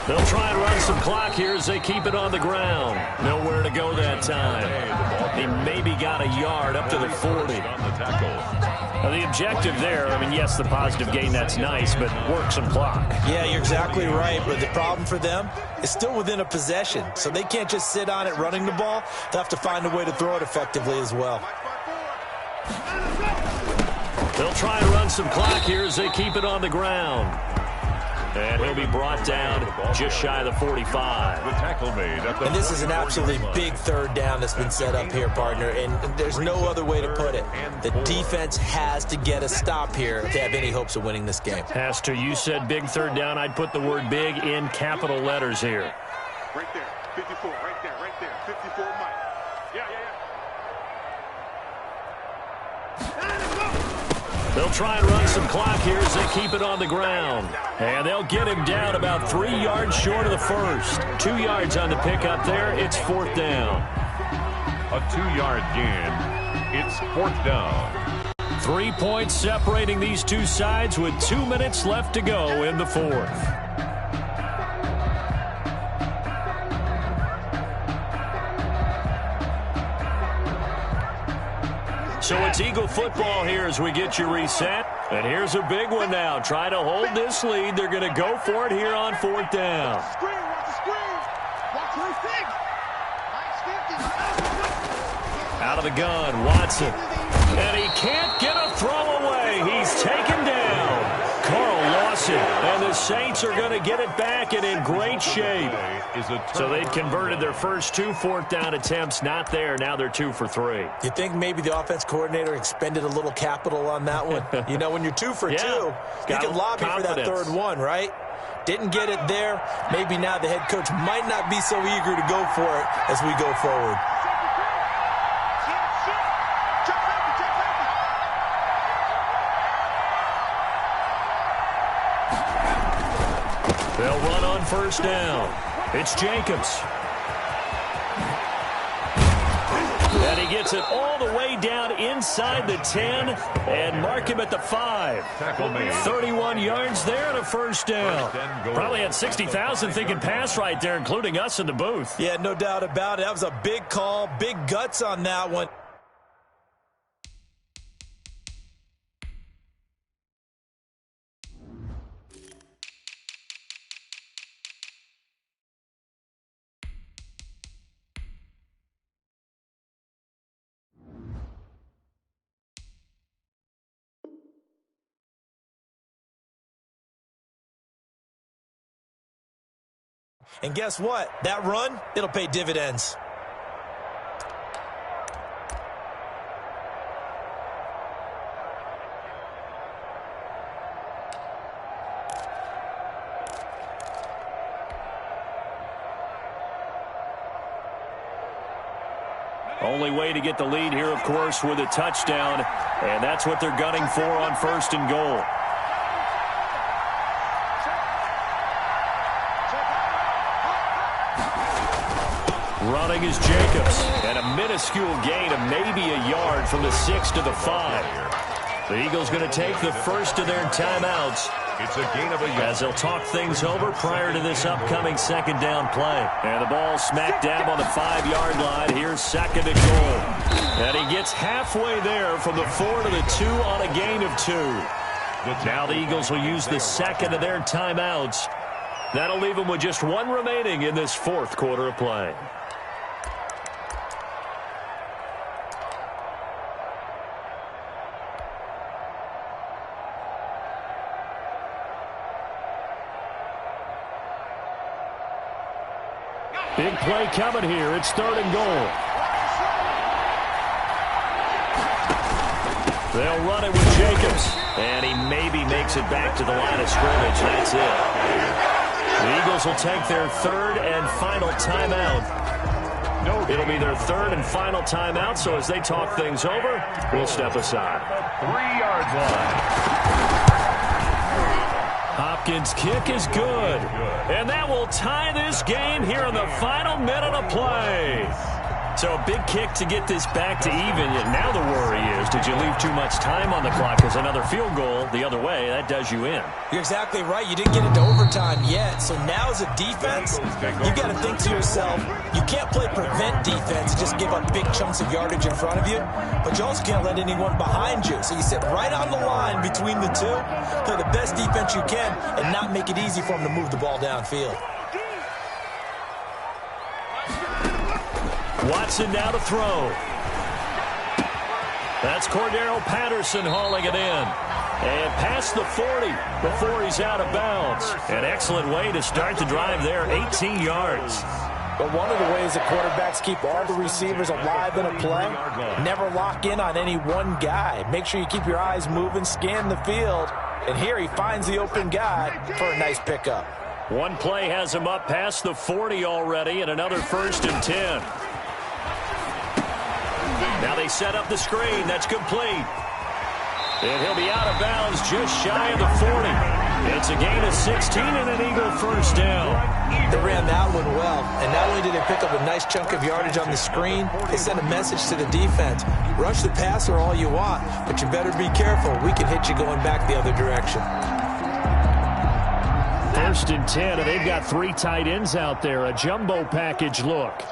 They'll try and run some clock here as they keep it on the ground. Nowhere to go that time. He maybe got a yard up to the 40. Now the objective there, I mean, yes, the positive gain, that's nice, but work some clock. Yeah, you're exactly right, but the problem for them is still within a possession, so they can't just sit on it running the ball. They'll have to find a way to throw it effectively as well. They'll try and run some clock here as they keep it on the ground. And he'll be brought down just shy of the 45. The tackle made at the And this is an absolutely big 3rd down that's been set up here, partner, and there's no other way to put it. The defense has to get a stop here if they have any hopes of winning this game. Pastor, you said big 3rd down. I'd put the word big in capital letters here. Right there, 54, right there, 54, Mike. Yeah. They'll try and run some clock here as they keep it on the ground. And they'll get him down about 3 yards short of the first. 2 yards on the pickup there. It's 4th down. a 2-yard gain. It's 4th down. 3 points separating these two sides with 2 minutes left to go in the 4th. So it's Eagle football here as we get you reset. And here's a big one now. Try to hold this lead. They're going to go for it here on 4th down. Out of the gun, Watson. And he can't get a throw away. He's taken down. Carl Lawson. And the Saints are going to get it back and in great shape. So they'd converted their first 2 4th down attempts. Not there. Now they're 2 for 3. You think maybe the offense coordinator expended a little capital on that one? You know, when you're 2 for 2, you can lobby for that 3rd one, right? Didn't get it there. Maybe now the head coach might not be so eager to go for it as we go forward. They'll run on 1st down. It's Jacobs. And he gets it all the way down inside the 10 and mark him at the 5. 31 yards there and a 1st down. Probably had 60,000 thinking pass right there, including us in the booth. Yeah, no doubt about it. That was a big call, big guts on that one. And guess what? That run, it'll pay dividends. Only way to get the lead here, of course, with a touchdown. And that's what they're gunning for on 1st and goal. Running is Jacobs, and a minuscule gain of maybe a yard from the 6 to the 5. The Eagles going to take the first of their timeouts. It's a gain of a yard. As they'll talk things over prior to this upcoming 2nd down play. And the ball smack dab on the 5-yard line. Here's 2nd and goal. And he gets halfway there from the 4 to the 2 on a gain of 2. Now the Eagles will use the 2nd of their timeouts. That'll leave them with just 1 remaining in this 4th quarter of play. Big play coming here. It's 3rd and goal. They'll run it with Jacobs. And he maybe makes it back to the line of scrimmage. That's it. The Eagles will take their 3rd and final timeout. It'll be their third and final timeout, so as they talk things over, we'll step aside. 3-yard line. Hopkins' kick is good. And that will tie this game here in the final minute of play. So a big kick to get this back to even. Yet now the worry is, did you leave too much time on the clock? Because another field goal the other way, that does you in. You're exactly right. You didn't get into overtime yet. So now as a defense, you've got to think to yourself, you can't play prevent defense and just give up big chunks of yardage in front of you. But you also can't let anyone behind you. So you sit right on the line between the two, play the best defense you can, and not make it easy for them to move the ball downfield. Watson now to throw. That's Cordero Patterson hauling it in. And past the 40 before he's out of bounds. An excellent way to start the drive there, 18 yards. But one of the ways that quarterbacks keep all the receivers alive in a play, never lock in on any one guy. Make sure you keep your eyes moving, scan the field. And here he finds the open guy for a nice pickup. One play has him up past the 40 already, and another 1st and 10. Now they set up the screen. That's complete. And he'll be out of bounds just shy of the 40. It's a gain of 16 and an Eagle first down. They ran that one well. And not only did they pick up a nice chunk of yardage on the screen, they sent a message to the defense. Rush the passer all you want, but you better be careful. We can hit you going back the other direction. 1st and 10, and they've got 3 tight ends out there. A jumbo package look.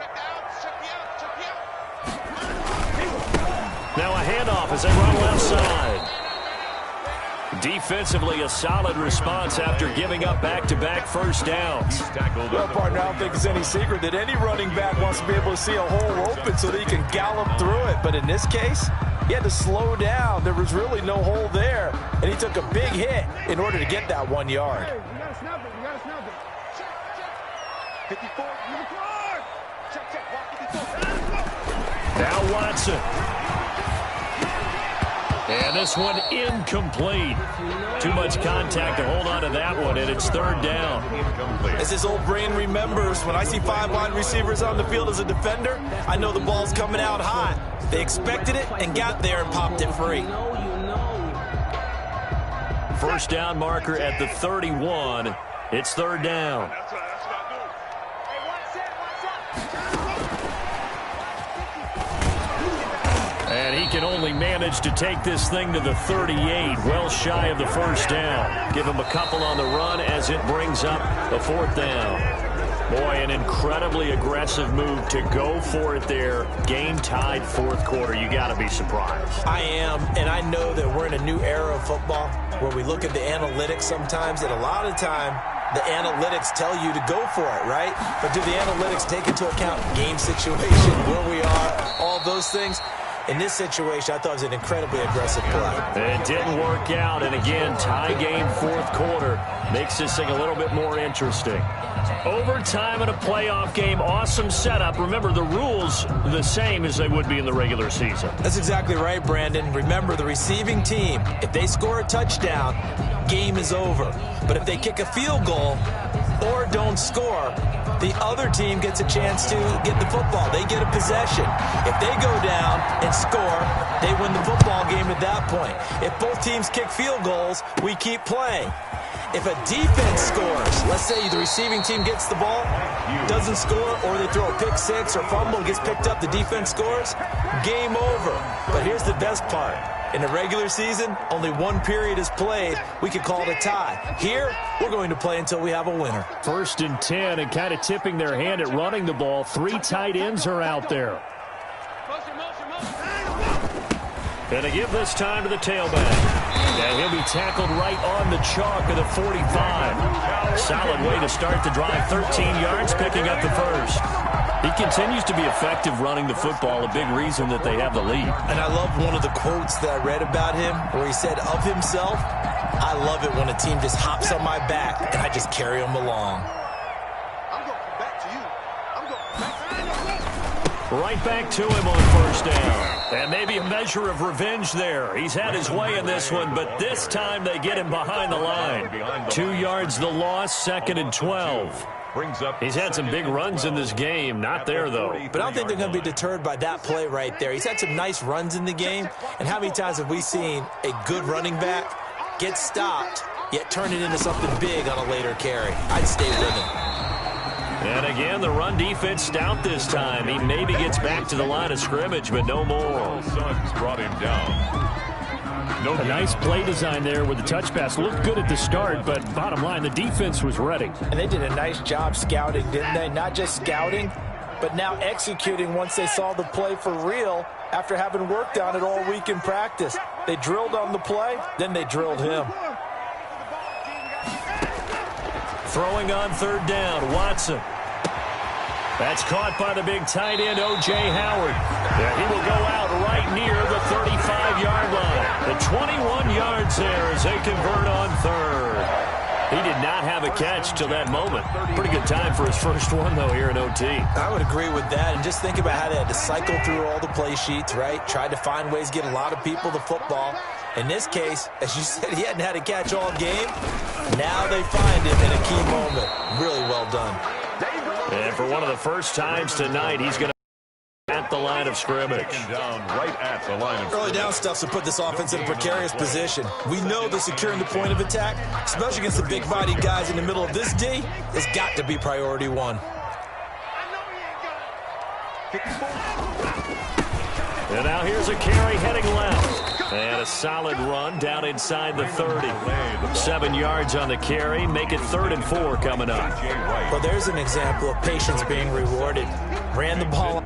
Now a handoff as they run left side. Defensively, a solid response after giving up back-to-back first downs. Well, partner, I don't think it's any secret that any running back wants to be able to see a hole open so that he can gallop through it. But in this case, he had to slow down. There was really no hole there. And he took a big hit in order to get that 1 yard. Hey, you gotta snap it. You gotta snap it. Check, check. 54, unicorn. Check, check. Walk 54. Now Watson. And this one incomplete. Too much contact to hold on to that one, and it's 3rd down. As his old brain remembers, when I see 5 wide receivers on the field as a defender, I know the ball's coming out hot. They expected it and got there and popped it free. First down marker at the 31. It's 3rd down. And he can only manage to take this thing to the 38, well shy of the first down. Give him a couple on the run as it brings up a 4th down. Boy, an incredibly aggressive move to go for it there. Game tied 4th quarter. You got to be surprised. I am, and I know that we're in a new era of football where we look at the analytics sometimes, and a lot of time the analytics tell you to go for it, right? But do the analytics take into account game situation, where we are, all those things? In this situation, I thought it was an incredibly aggressive play. It didn't work out, and again, tie game 4th quarter makes this thing a little bit more interesting. Overtime in a playoff game, awesome setup. Remember, the rules the same as they would be in the regular season. That's exactly right, Brandon. Remember, the receiving team, if they score a touchdown, game is over. But if they kick a field goal or don't score, the other team gets a chance to get the football. They get a possession. If they go down and score, they win the football game at that point. If both teams kick field goals, we keep playing. If a defense scores, let's say the receiving team gets the ball, doesn't score, or they throw a pick six or fumble, gets picked up, the defense scores, game over. But here's the best part. In the regular season, only 1 period is played. We could call it a tie. Here, we're going to play until we have a winner. 1st and 10, and kind of tipping their hand at running the ball. 3 tight ends are out there. And they give this time to the tailback. And he'll be tackled right on the chalk of the 45. Solid way to start the drive. 13 yards, picking up the first. He continues to be effective running the football, a big reason that they have the lead. And I love one of the quotes that I read about him where he said of himself, I love it when a team just hops on my back and I just carry them along. I'm going back to you. I'm going back to you. Right back to him on first down. And maybe a measure of revenge there. He's had his way in this one, but this time they get him behind the line. 2 yards the loss, 2nd and 12. brings up. He's had some big runs in this game. Not there, though. But I don't think they're going to be deterred by that play right there. He's had some nice runs in the game. And how many times have we seen a good running back get stopped, yet turn it into something big on a later carry? I'd stay with him. And again, the run defense stout this time. He maybe gets back to the line of scrimmage, but no more. Suggs brought him down. A nice play design there with the touch pass. Looked good at the start, but bottom line, the defense was ready. And they did a nice job scouting, didn't they? Not just scouting, but now executing once they saw the play for real after having worked on it all week in practice. They drilled on the play, then they drilled him. Throwing on third down, Watson. That's caught by the big tight end, O.J. Howard. Yeah, he will go out right near the 35-yard line. The 21 yards there as they convert on third. He did not have a catch till that moment. Pretty good time for his first one, though, here in OT. I would agree with that. And just think about how they had to cycle through all the play sheets, right? Tried to find ways to get a lot of people the football. In this case, as you said, he hadn't had a catch all game. Now they find him in a key moment. Really well done. And for one of the first times tonight, he's going to at the line of scrimmage. Down right at the line of Early down stuff's to put this offense in a precarious position. We know that securing the point of attack, especially against the big-bodied guys in the middle of this D, has got to be priority one. And now here's a carry heading left. And a solid run down inside the 30. 7 yards on the carry. Make it 3rd and 4 coming up. Well, there's an example of patience being rewarded. Ran the ball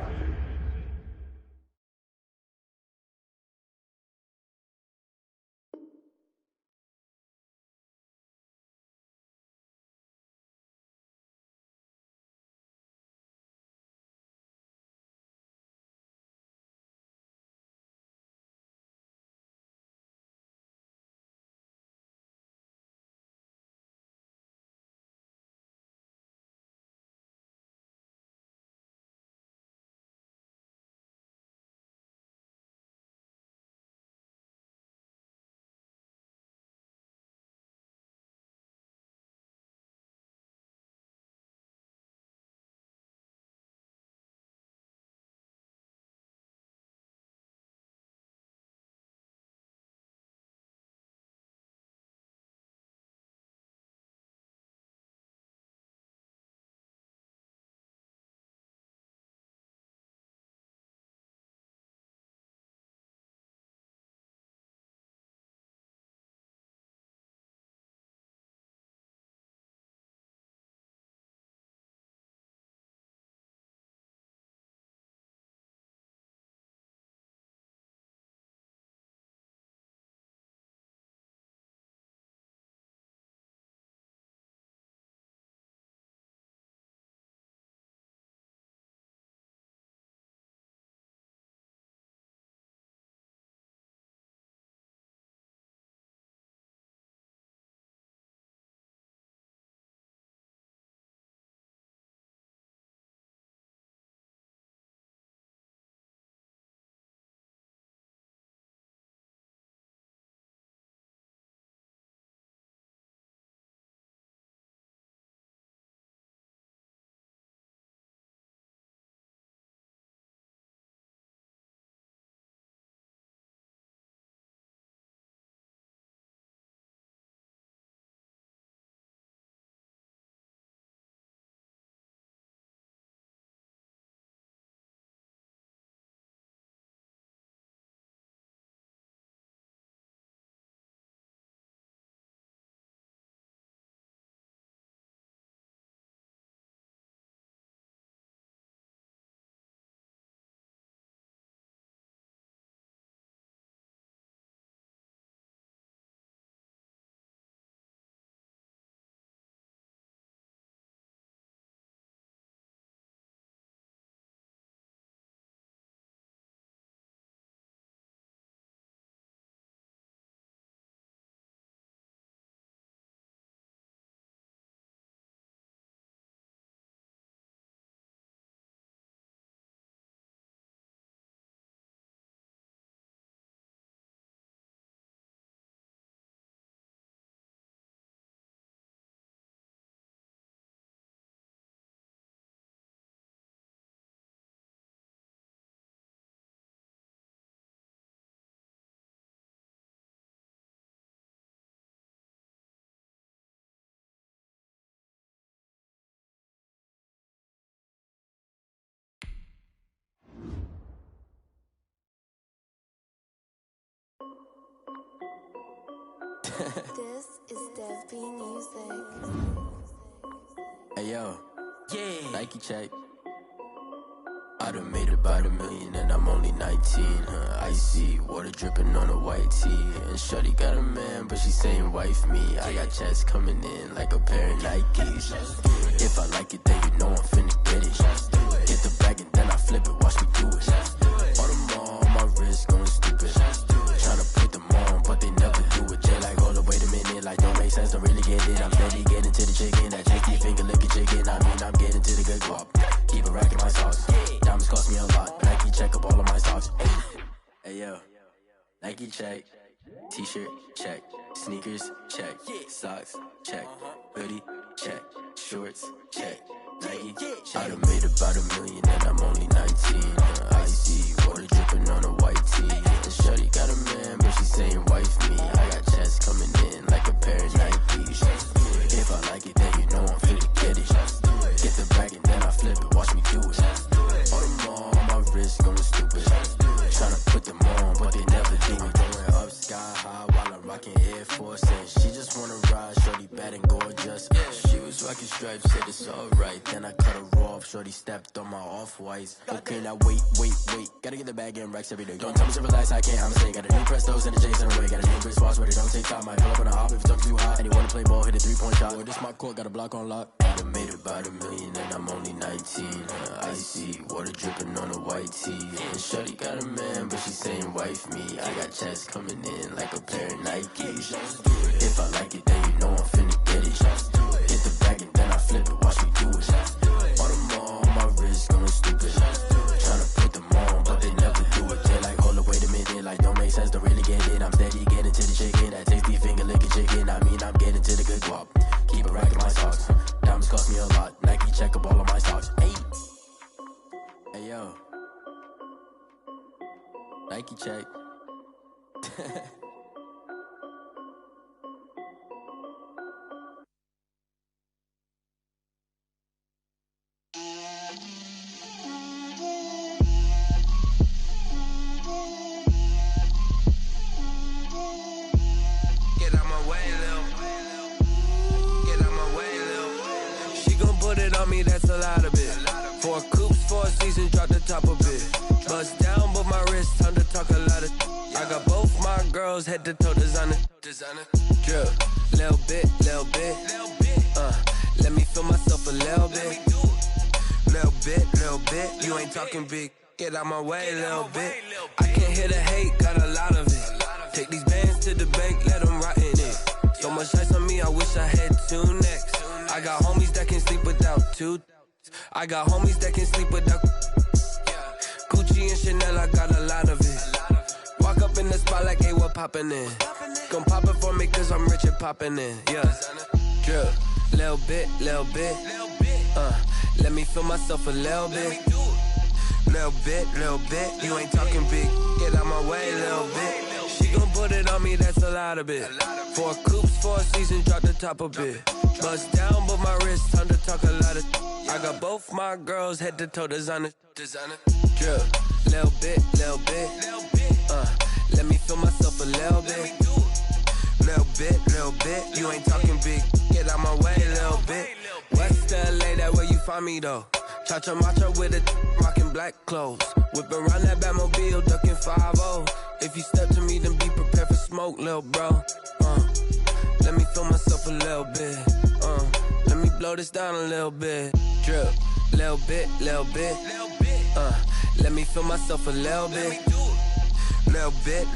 This is Dev B Music. Hey yo, Nike check. I done made about $1 million and I'm only 19. Icy water dripping on a white tee. And shorty got a man, but she saying wife me. I got checks coming in like a pair of Nikes. If I like it, then you know I'm finna get it. Get the bag and then I flip it, watch me do it. All them all on my wrist going stupid. Tryna put them on, but they never do it. Jay like, hold up, wait a minute, like don't make sense, don't really get it. I'm steady getting to the chicken, that janky finger licking chicken. I mean, I'm getting to the good guap. Keep a rack in my sauce. Diamonds cost me a lot. Nike check up all of my stocks. Hey yo, Nike check. T-shirt check. Sneakers check. Socks check. Hoodie check. Shorts check. Nike check. I done made about $1 million and I'm only 19. Icy water dripping on a white tee. And shorty got a man, but she saying wife me. I got checks coming in like a pair of Nikes. If I like it, then you know I'm finna get it. Get the bag and then I flip it, watch me do it. All them all on my wrist going stupid. Tryna put them on, but they never do it. Going up sky high while I'm rocking Air Force. And she just wanna ride, shorty bad and gorgeous. She was rocking stripes, said it's alright. Then I cut her off, shorty stepped on my off-whites. Okay, now wait. Gotta get the bag and racks every day. Don't tell me to relax, I can't, I'm saying. Got a new Prestos and a Jason away. Got a new Chris Foss, where they don't take time. Might pull up on a hop if it talks too hot. And he wanna play ball, hit a 3-point shot. Well, this my court, got a block on lock. I done made about $1 million and I'm only 19. Icy water dripping on a white tee. And shorty got a man, but she saying wife me. I got checks coming in like a pair of Nikes. If I like it, then you know I'm finna get it. Hit the bag and then I flip it, watch me do it. All them all on my wrist going stupid. Tryna put them on, but they never do it. They like, hold up, wait a minute, like don't make sense, don't really get it. I'm steady getting to the chicken, that tasty finger licking chicken. I mean, I'm getting to the good guap. Keep a rack in my socks. Diamonds cost me a lot. Nike check up all of my stocks. Hey yo, Nike check. That's a lot of it. 4 coops, 4 seasons, drop the top of it. Bust down, but my wrist, time to talk a lot of. I got both my girls head to toe designer. Drip, little bit. Let me feel myself a little bit. Little bit. You ain't talking big. Get out my way, little bit. I can't hear the hate, got a lot of it. Take these bands to the bank, let them rot in it. So much ice on me, I wish I had 2 necks. I got homies that can sleep without 2. I got homies that can sleep without Gucci and Chanel, I got a lot of it. Walk up in the spot like, hey, what poppin' in? Gon' pop it for me cause I'm rich and poppin' in. Yeah, drip, little bit. Let me feel myself a little bit. Little bit. You ain't talking big. Get out my way, little bit. She gon' put it on me, that's a lot of it. 4 coops, 4 seasons, drop the top a bit. Bust down, but my wrist, time to talk a lot of. I got both my girls head to toe designer. Drip, little bit. Let me feel myself a little bit. Little bit. You ain't talking big. Get out my way, little bit. West LA, that where you find me though. Cha-cha matcha with a rockin' black clothes. Whip around that Batmobile, ducking 5-0. If you step to me, then be prepared for smoke, lil' bro. Let me feel myself a little bit. Let me blow this down a little bit. Drip, little bit. Let me feel myself a little bit. Little bit.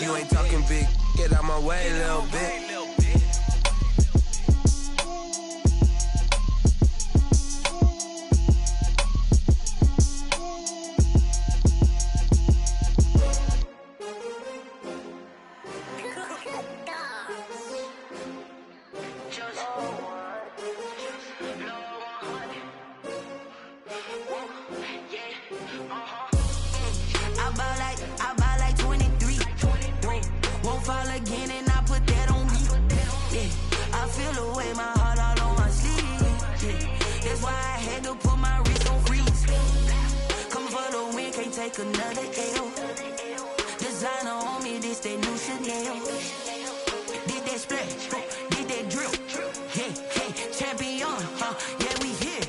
You ain't talking big. Get out my way, little bit. Take another L. Designer on me, this that new Chanel. Did that that split, did that drill. Yeah, champion, yeah, we here.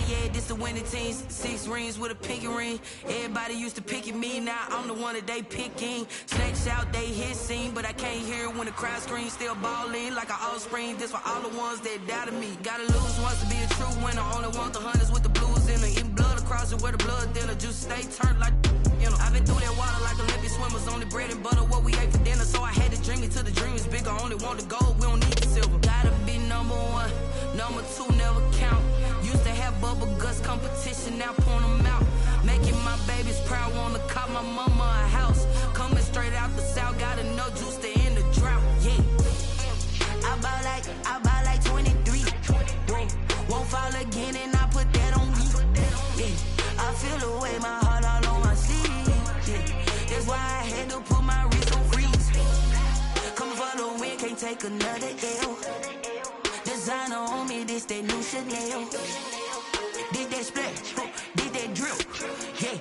Yeah, this the winning teams. 6 rings with a pinky ring. Everybody used to picking me, now I'm the one that they picking. Snakes out, they hit scene, but I can't hear it when the crowd screams. Still balling like an offspring. This for all the ones that doubted me. Gotta lose once to be a true winner. Only want the hunters with the blues in it. Eating blood across it where the blood thinner. Juice stay turned like you know. I've been through that water like Olympic swimmers. Only bread and butter what we ate for dinner. So I had to dream it till the dream is bigger. Only want the gold, we don't need the silver. Gotta be number 1, number 2 never count. Used to have bubble guts competition, now point them out. Making my babies proud, wanna call my mama a house. Coming straight out the south, gotta know juice to end the drought. Yeah, I bought like 23. Won't fall again and I put that on me. Yeah, I feel the way, my heart all on my sleeve. Yeah, that's why I had to put my wrist on freeze. Coming for the win, can't take another L. Designer on me, this that new Chanel. Did that split, did that drill. Yeah,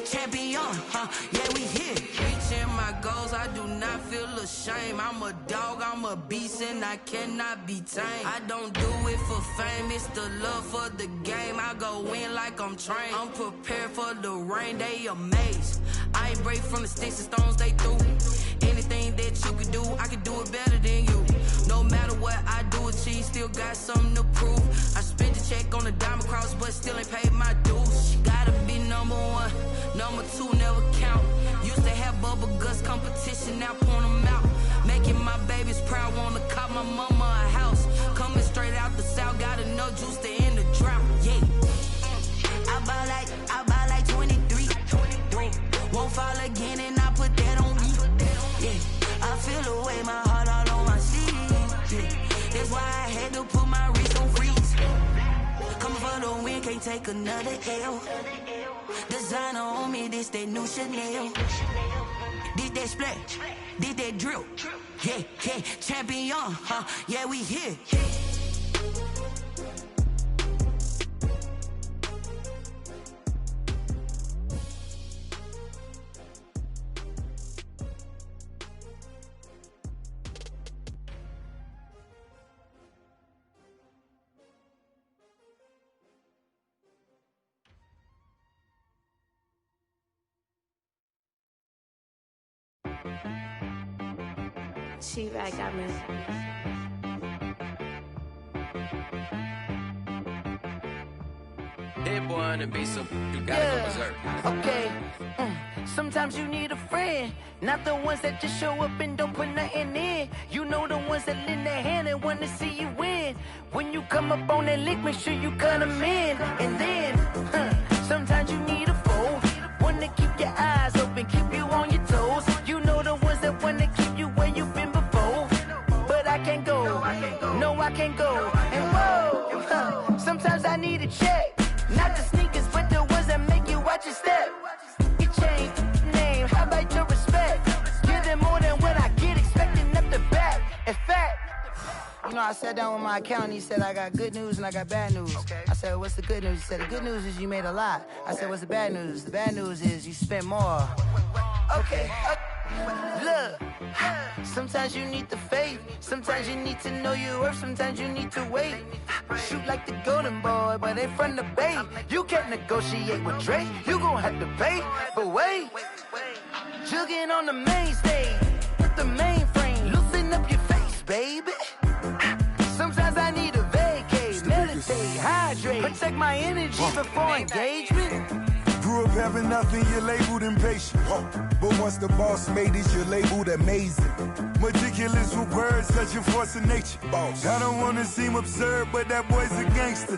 champion, yeah, we here. Reaching my goals, I do not feel ashamed. I'm a dog, I'm a beast, and I cannot be tamed. I don't do it for fame, it's the love for the game. I go in like I'm trained. I'm prepared for the rain, they amazed. I ain't break from the sticks and stones they threw. Anything that you can do, I can do it better than you. No matter what I do achieve, still got something to prove. I spent the check on the diamond cross, but still ain't paid my dues. Gotta be number 1, number 2 never count. Used to have bubble guts competition, now point them out. Making my babies proud, wanna call my mama a house. Coming straight out the south, gotta know juice to end the drought. Yeah, I bought like 23. Won't fall again and I put that on me. Yeah, I feel the way, my heart all on my sleeve. Yeah, that's why I had to put my wrist on freeze. Coming for the win, can't take another L. Designer on me, this that new Chanel. Did that split, did that drill. Yeah, champion, yeah, we here. She-Rag got me. That boy on the beat, so you gotta go berserk. Okay. Sometimes you need a friend, not the ones that just show up and don't put nothing in. You know the ones that lend their hand and want to see you win. When you come up on that lick, make sure you cut them in. And then, sometimes you need a foe, one to keep your eyes open, keep you on your toes. You know the ones that want to keep you where you've been before. But I can't go, no I can't go. And whoa, sometimes I need a check. Not the sneakers, but the ones that make you watch your step. You change name, how about your respect? Give them more than what I get, expecting up the back. In fact, you know, I sat down with my accountant, he said I got good news and I got bad news. I said, what's the good news? He said, the good news is you made a lot. I said, what's the bad news? The bad news is you spent more. Okay. Look, sometimes you need the faith, sometimes you need to know your worth, sometimes you need to wait. Shoot like the golden boy, but they from the bay. You can't negotiate with Drake, you gon' have to pay. But wait, jugging on the main stage with the mainframe, loosen up your face, baby. Sometimes I need a vacate, meditate, hydrate, protect my energy before engagement. Grew up having nothing, you're labeled impatient. But once the boss made it, you're labeled amazing. Meticulous with words, such a force of nature. I don't wanna seem absurd, but that boy's a gangster.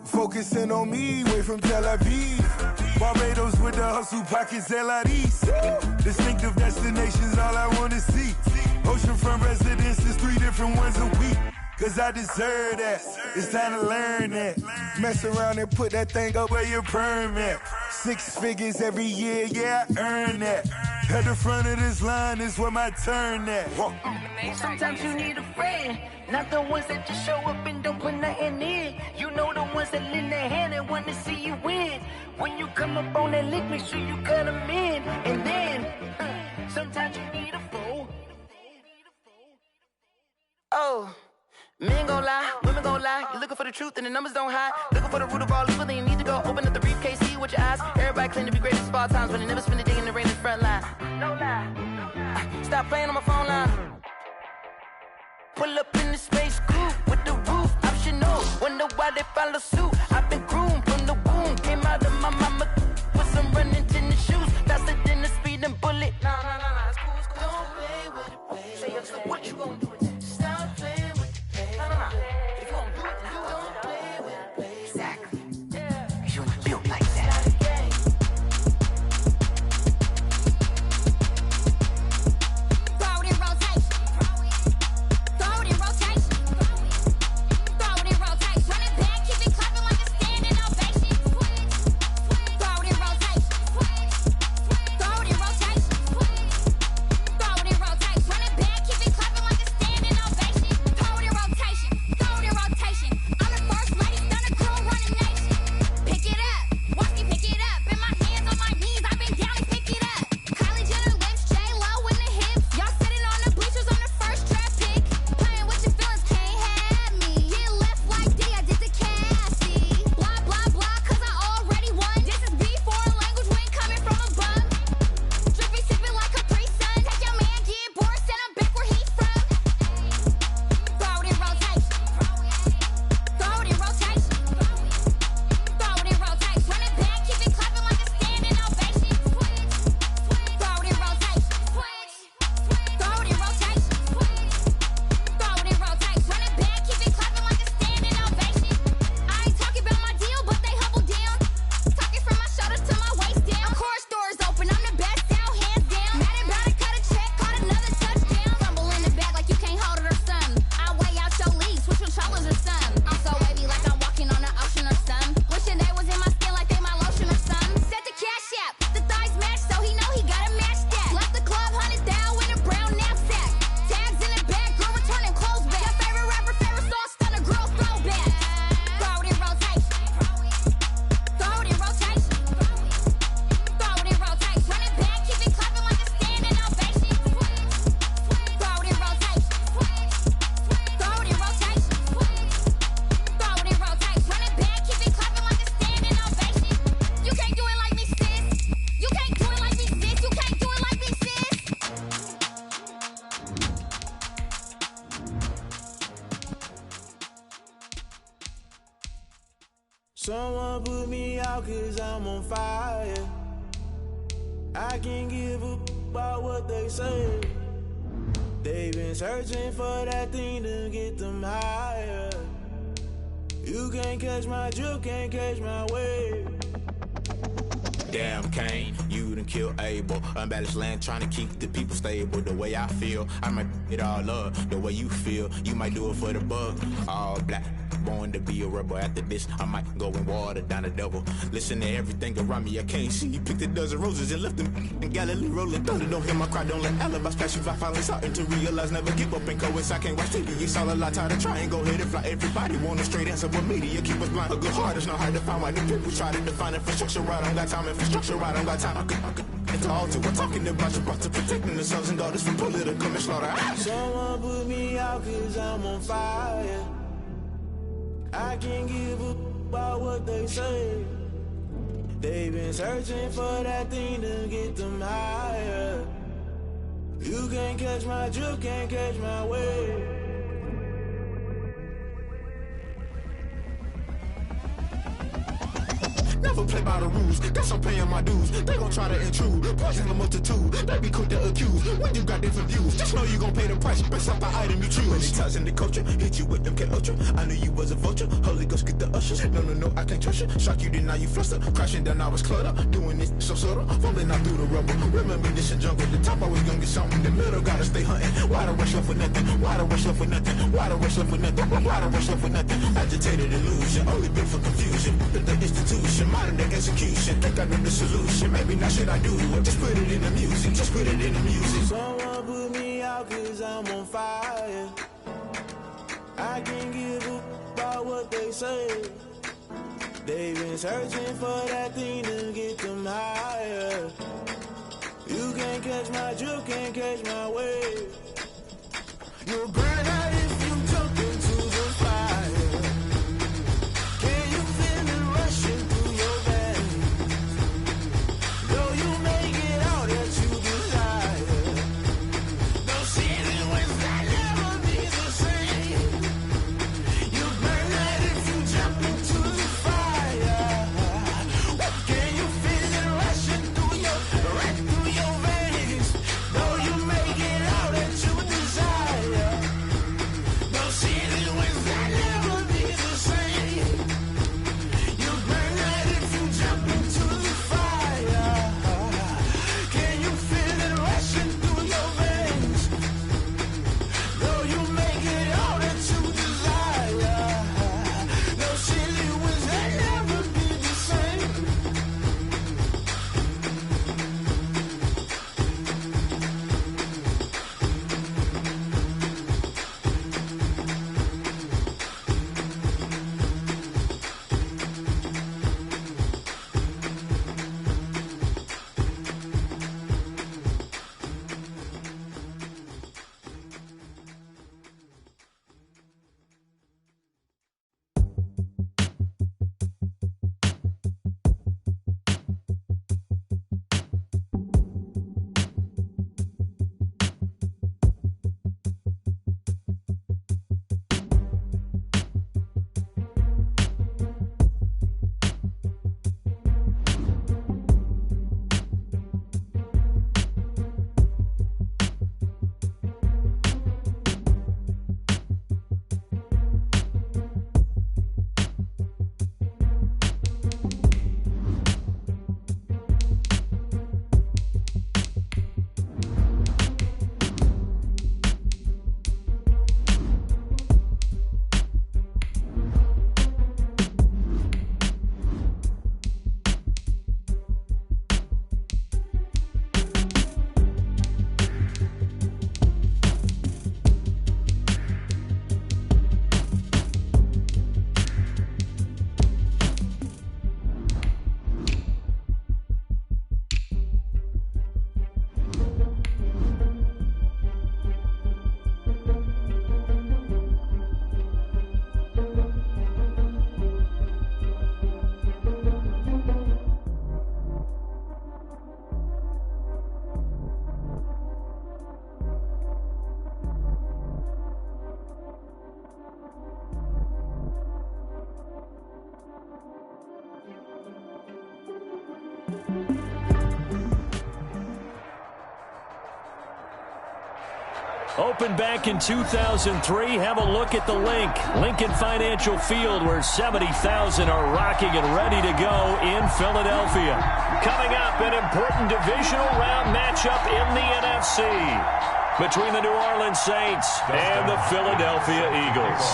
Focusing on me, way from Tel Aviv. Barbados with the hustle pockets, LIDs. Distinctive destinations, all I wanna see. Oceanfront residences, 3 different ones a week. Cause I deserve that, it's time to learn that. Mess around and put that thing up where your perm at. 6 figures every year, yeah, I earn that. At the front of this line is where my turn at. Sometimes you need a friend, not the ones that just show up and don't put nothing in. You know the ones that lend their hand and want to see you win. When you come up on that lick, make sure you cut them in. And then, sometimes you need a foe. low. Men gon' lie, women gon' lie. You looking for the truth and the numbers don't hide. Looking for the root of all evil, then you need to go open up the briefcase, see with your eyes. Everybody claim to be great at small times, but they never spend a day in the rain in the front line. No lie. Stop playing on my phone line. Pull up in the space coupe with the roof optional. Wonder why they follow suit. I've been groomed from the womb. Came out of my mama with some running tennis shoes. Faster than the speeding bullet. Nah, it's cool, it's cool. Don't play with it, play. Say, so what you gon' do with it? Stop playing with it, play. Nah. If you gon' do it, then you don't play with it, play. Exactly. Yeah. You ain't built like that. Someone put me out 'cause I'm on fire. I can't give a about what they say. They've been searching for that thing to get them higher. You can't catch my drift, can't catch my wave. Damn, Kane, you done killed Abel. Unbalanced land, trying to keep the people stable. The way I feel, I might it all up. The way you feel, you might do it for the bug. All black, born to be a rebel. After this, I might go and water down the devil. Listen to everything around me, I can't see. You picked a dozen roses and left them in Galilee rolling thunder. Don't hear my cry, don't let alibis pass you. I finally starting to realize, never give up and coast. I can't watch TV, it's all a lot. Time to try and go ahead and fly. Everybody want a straight answer, but media keep us blind. A good heart is not hard to find. Why the people try to define infrastructure right? I don't got time. Infrastructure right, I don't got time. I could it's all to. We're talking about you, about to protecting the sons and daughters from political and slaughter. Someone put me out 'cause I'm on fire. I can't give a about what they say. They've been searching for that thing to get them higher. You can't catch my drift, can't catch my wave. Never play by the rules, guess I'm paying my dues. They gon' try to intrude, poison the multitude. They be quick to accuse, when you got different views. Just know you gon' pay the price, based off the item you choose. Many times in the culture, hit you with them can ultra. I knew you was a vulture, Holy Ghost get the ushers. No, I can't trust you. Shock you, then now you fluster. Crashing down, I was cluttered. Doing this so subtle, falling out through the rubble. Remember this in jungle, the top I was gonna get something. The middle gotta stay hunting. Why the rush left for nothing? Why the rush left for nothing? Why the rush left for nothing? Why the rush left for nothing? Agitated illusion, only built for confusion. The institution, modern day execution. Think I know the solution. Maybe not should I do it? Just put it in the music. Just put it in the music. Someone put me out 'cause I'm on fire. I can't give a about what they say. They've been searching for that thing to get them higher. You can't catch my drift, can't catch my wave. You'll burn out if you Opened back in 2003. Have a look at the Lincoln Financial Field, where 70,000 are rocking and ready to go in Philadelphia. Coming up, an important divisional round matchup in the NFC between the New Orleans Saints and the Philadelphia Eagles.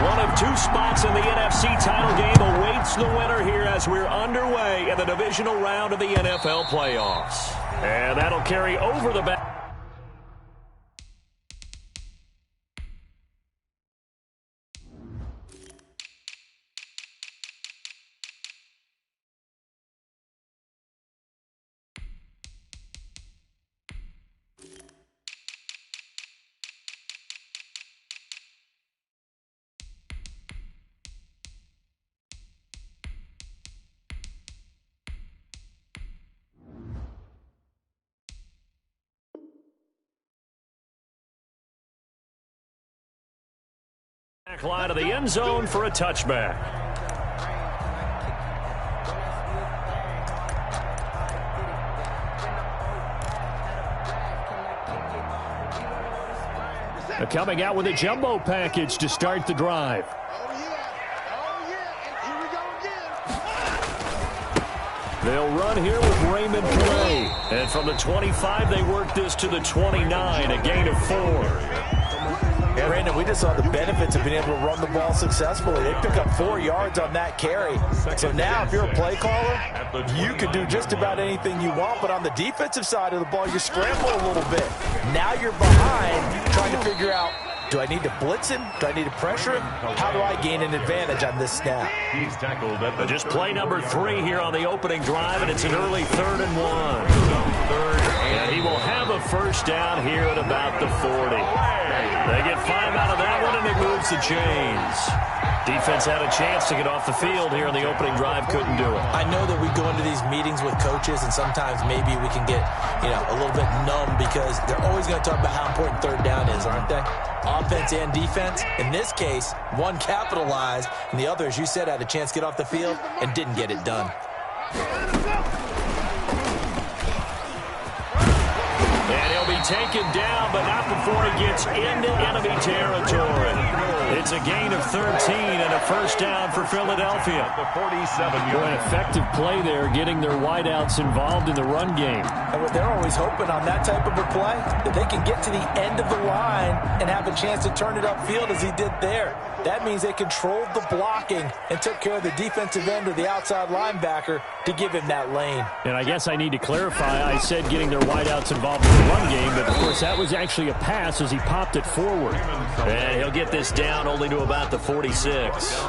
One of two spots in the NFC title game awaits the winner here as we're underway in the divisional round of the NFL playoffs. And that'll carry over the back. Line of the end zone for a touchback. Coming out with a jumbo package to start the drive. They'll run here with Raymond Calais. And from the 25, they work this to the 29, a gain of 4. Yeah, Brandon, we just saw the benefits of being able to run the ball successfully. They pick up 4 yards on that carry. So now if you're a play caller, you can do just about anything you want. But on the defensive side of the ball, you scramble a little bit. Now you're behind trying to figure out, do I need to blitz him? Do I need to pressure him? How do I gain an advantage on this snap? He's tackled at just play number 3 here on the opening drive, and it's an early 3rd and 1. And he will have a first down here at about the 40. They get 5 out of that one, and it moves the chains. Defense had a chance to get off the field here in the opening drive, couldn't do it. I know that we go into these meetings with coaches, and sometimes maybe we can get, a little bit numb because they're always going to talk about how important 3rd down is, aren't they? Offense and defense. In this case, one capitalized, and the other, as you said, had a chance to get off the field and didn't get it done. And he'll be taken down, but not before he gets into enemy territory. It's a gain of 13 and a first down for Philadelphia. The 47-yard. An effective play there, getting their wideouts involved in the run game. And what they're always hoping on that type of a play, that they can get to the end of the line and have a chance to turn it upfield as he did there. That means they controlled the blocking and took care of the defensive end or the outside linebacker to give him that lane. And I guess I need to clarify, I said getting their wideouts involved in the run game, but of course that was actually a pass as he popped it forward. And he'll get this down only to about the 46.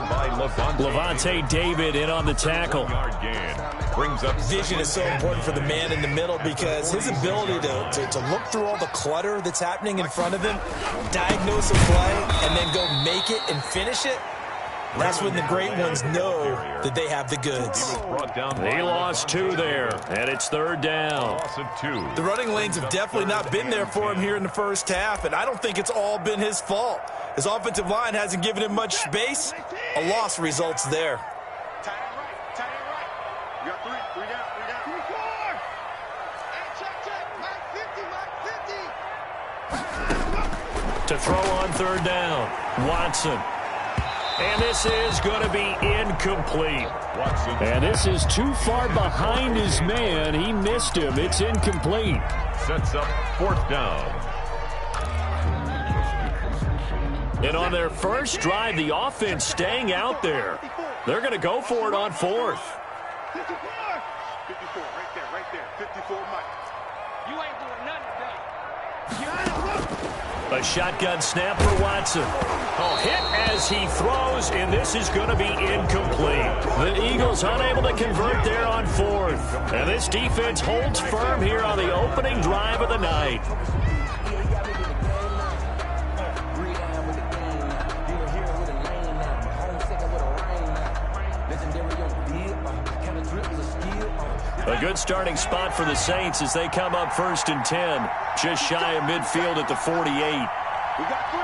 Levante David in on the tackle. Vision is so important for the man in the middle because his ability to look through all the clutter that's happening in front of him, diagnose a play, and then go make it and finish it, that's when the great ones know that they have the goods. He lost 2 there, and it's 3rd down. The running lanes have definitely not been there for him here in the first half, and I don't think it's all been his fault. His offensive line hasn't given him much space. A loss results there. To throw on 3rd down, Watson. And this is going to be incomplete. And this is too far behind his man. He missed him. It's incomplete. Sets up 4th down. And on their first drive, the offense staying out there. They're going to go for it on 4th. 54, right there. 54, Mike. You ain't doing nothing today. A shotgun snap for Watson. Hit as he throws, and this is going to be incomplete. The Eagles unable to convert there on 4th. And this defense holds firm here on the opening drive of the night. A good starting spot for the Saints as they come up 1st and 10. Just shy of midfield at the 48. We got 3,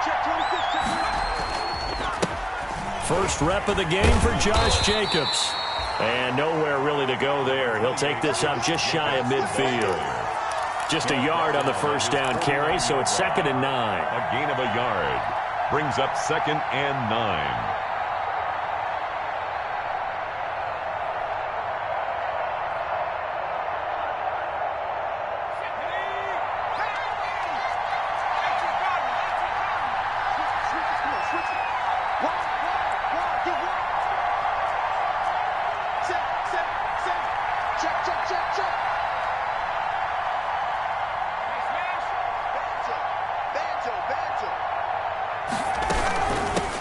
Check 26, check 26. First rep of the game for Josh Jacobs. And nowhere really to go there. He'll take this up just shy of midfield. Just a yard on the first down carry, so it's 2nd and 9. A gain of a yard brings up 2nd and 9.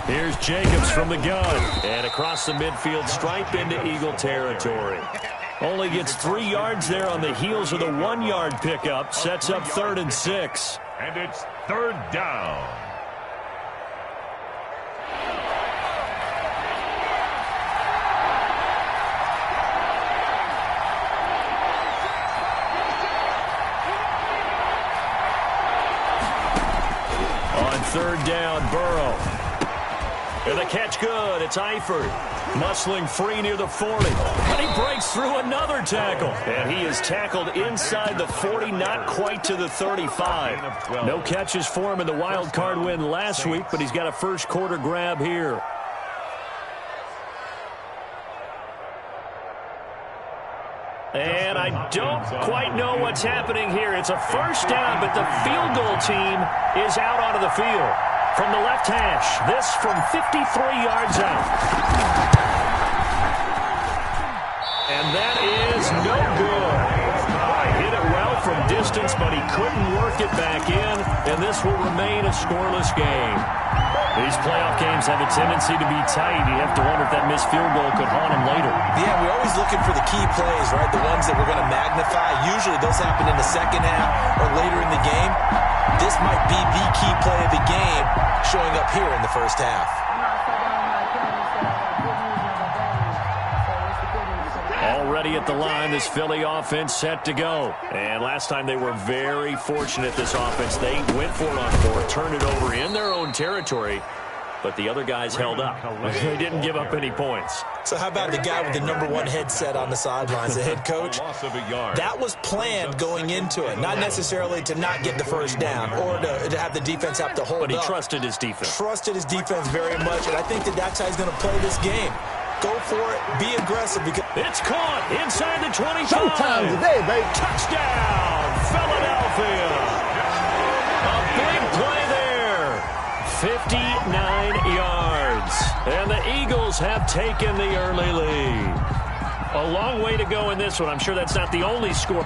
Here's Jacobs from the gun. And across the midfield stripe into Eagle territory. Only gets 3 yards there on the heels of the 1-yard pickup. Sets up 3rd and 6. And it's 3rd down. On 3rd down, Burrow. And the catch good. It's Eifert. Muscling free near the 40. And he breaks through another tackle. And he is tackled inside the 40, not quite to the 35. No catches for him in the wild card win last week, but he's got a first quarter grab here. And I don't quite know what's happening here. It's a first down, but the field goal team is out onto the field. From the left hash, this from 53 yards out. And that is no good. Hit it well from distance, but he couldn't work it back in, and this will remain a scoreless game. These playoff games have a tendency to be tight. You have to wonder if that missed field goal could haunt him later. Yeah, we're always looking for the key plays, right? The ones that we're going to magnify. Usually those happen in the second half or later in the game. This might be the key play of the game showing up here in the first half. Already at the line, this Philly offense set to go. And last time they were very fortunate, this offense. They went for it on 4th, turned it over in their own territory, but the other guys held up. They didn't give up any points. So how about the guy with the #1 headset on the sidelines, the head coach? That was planned going into it, not necessarily to not get the first down or to have the defense have to hold up. But he trusted his defense. Trusted his defense very much, and I think that's how he's going to play this game. Go for it. Be aggressive. Because it's caught inside the 25. Showtime today, baby. Touchdown, Philadelphia. A big play there. 59 yards. And the Eagles have taken the early lead. A long way to go in this one. I'm sure that's not the only score.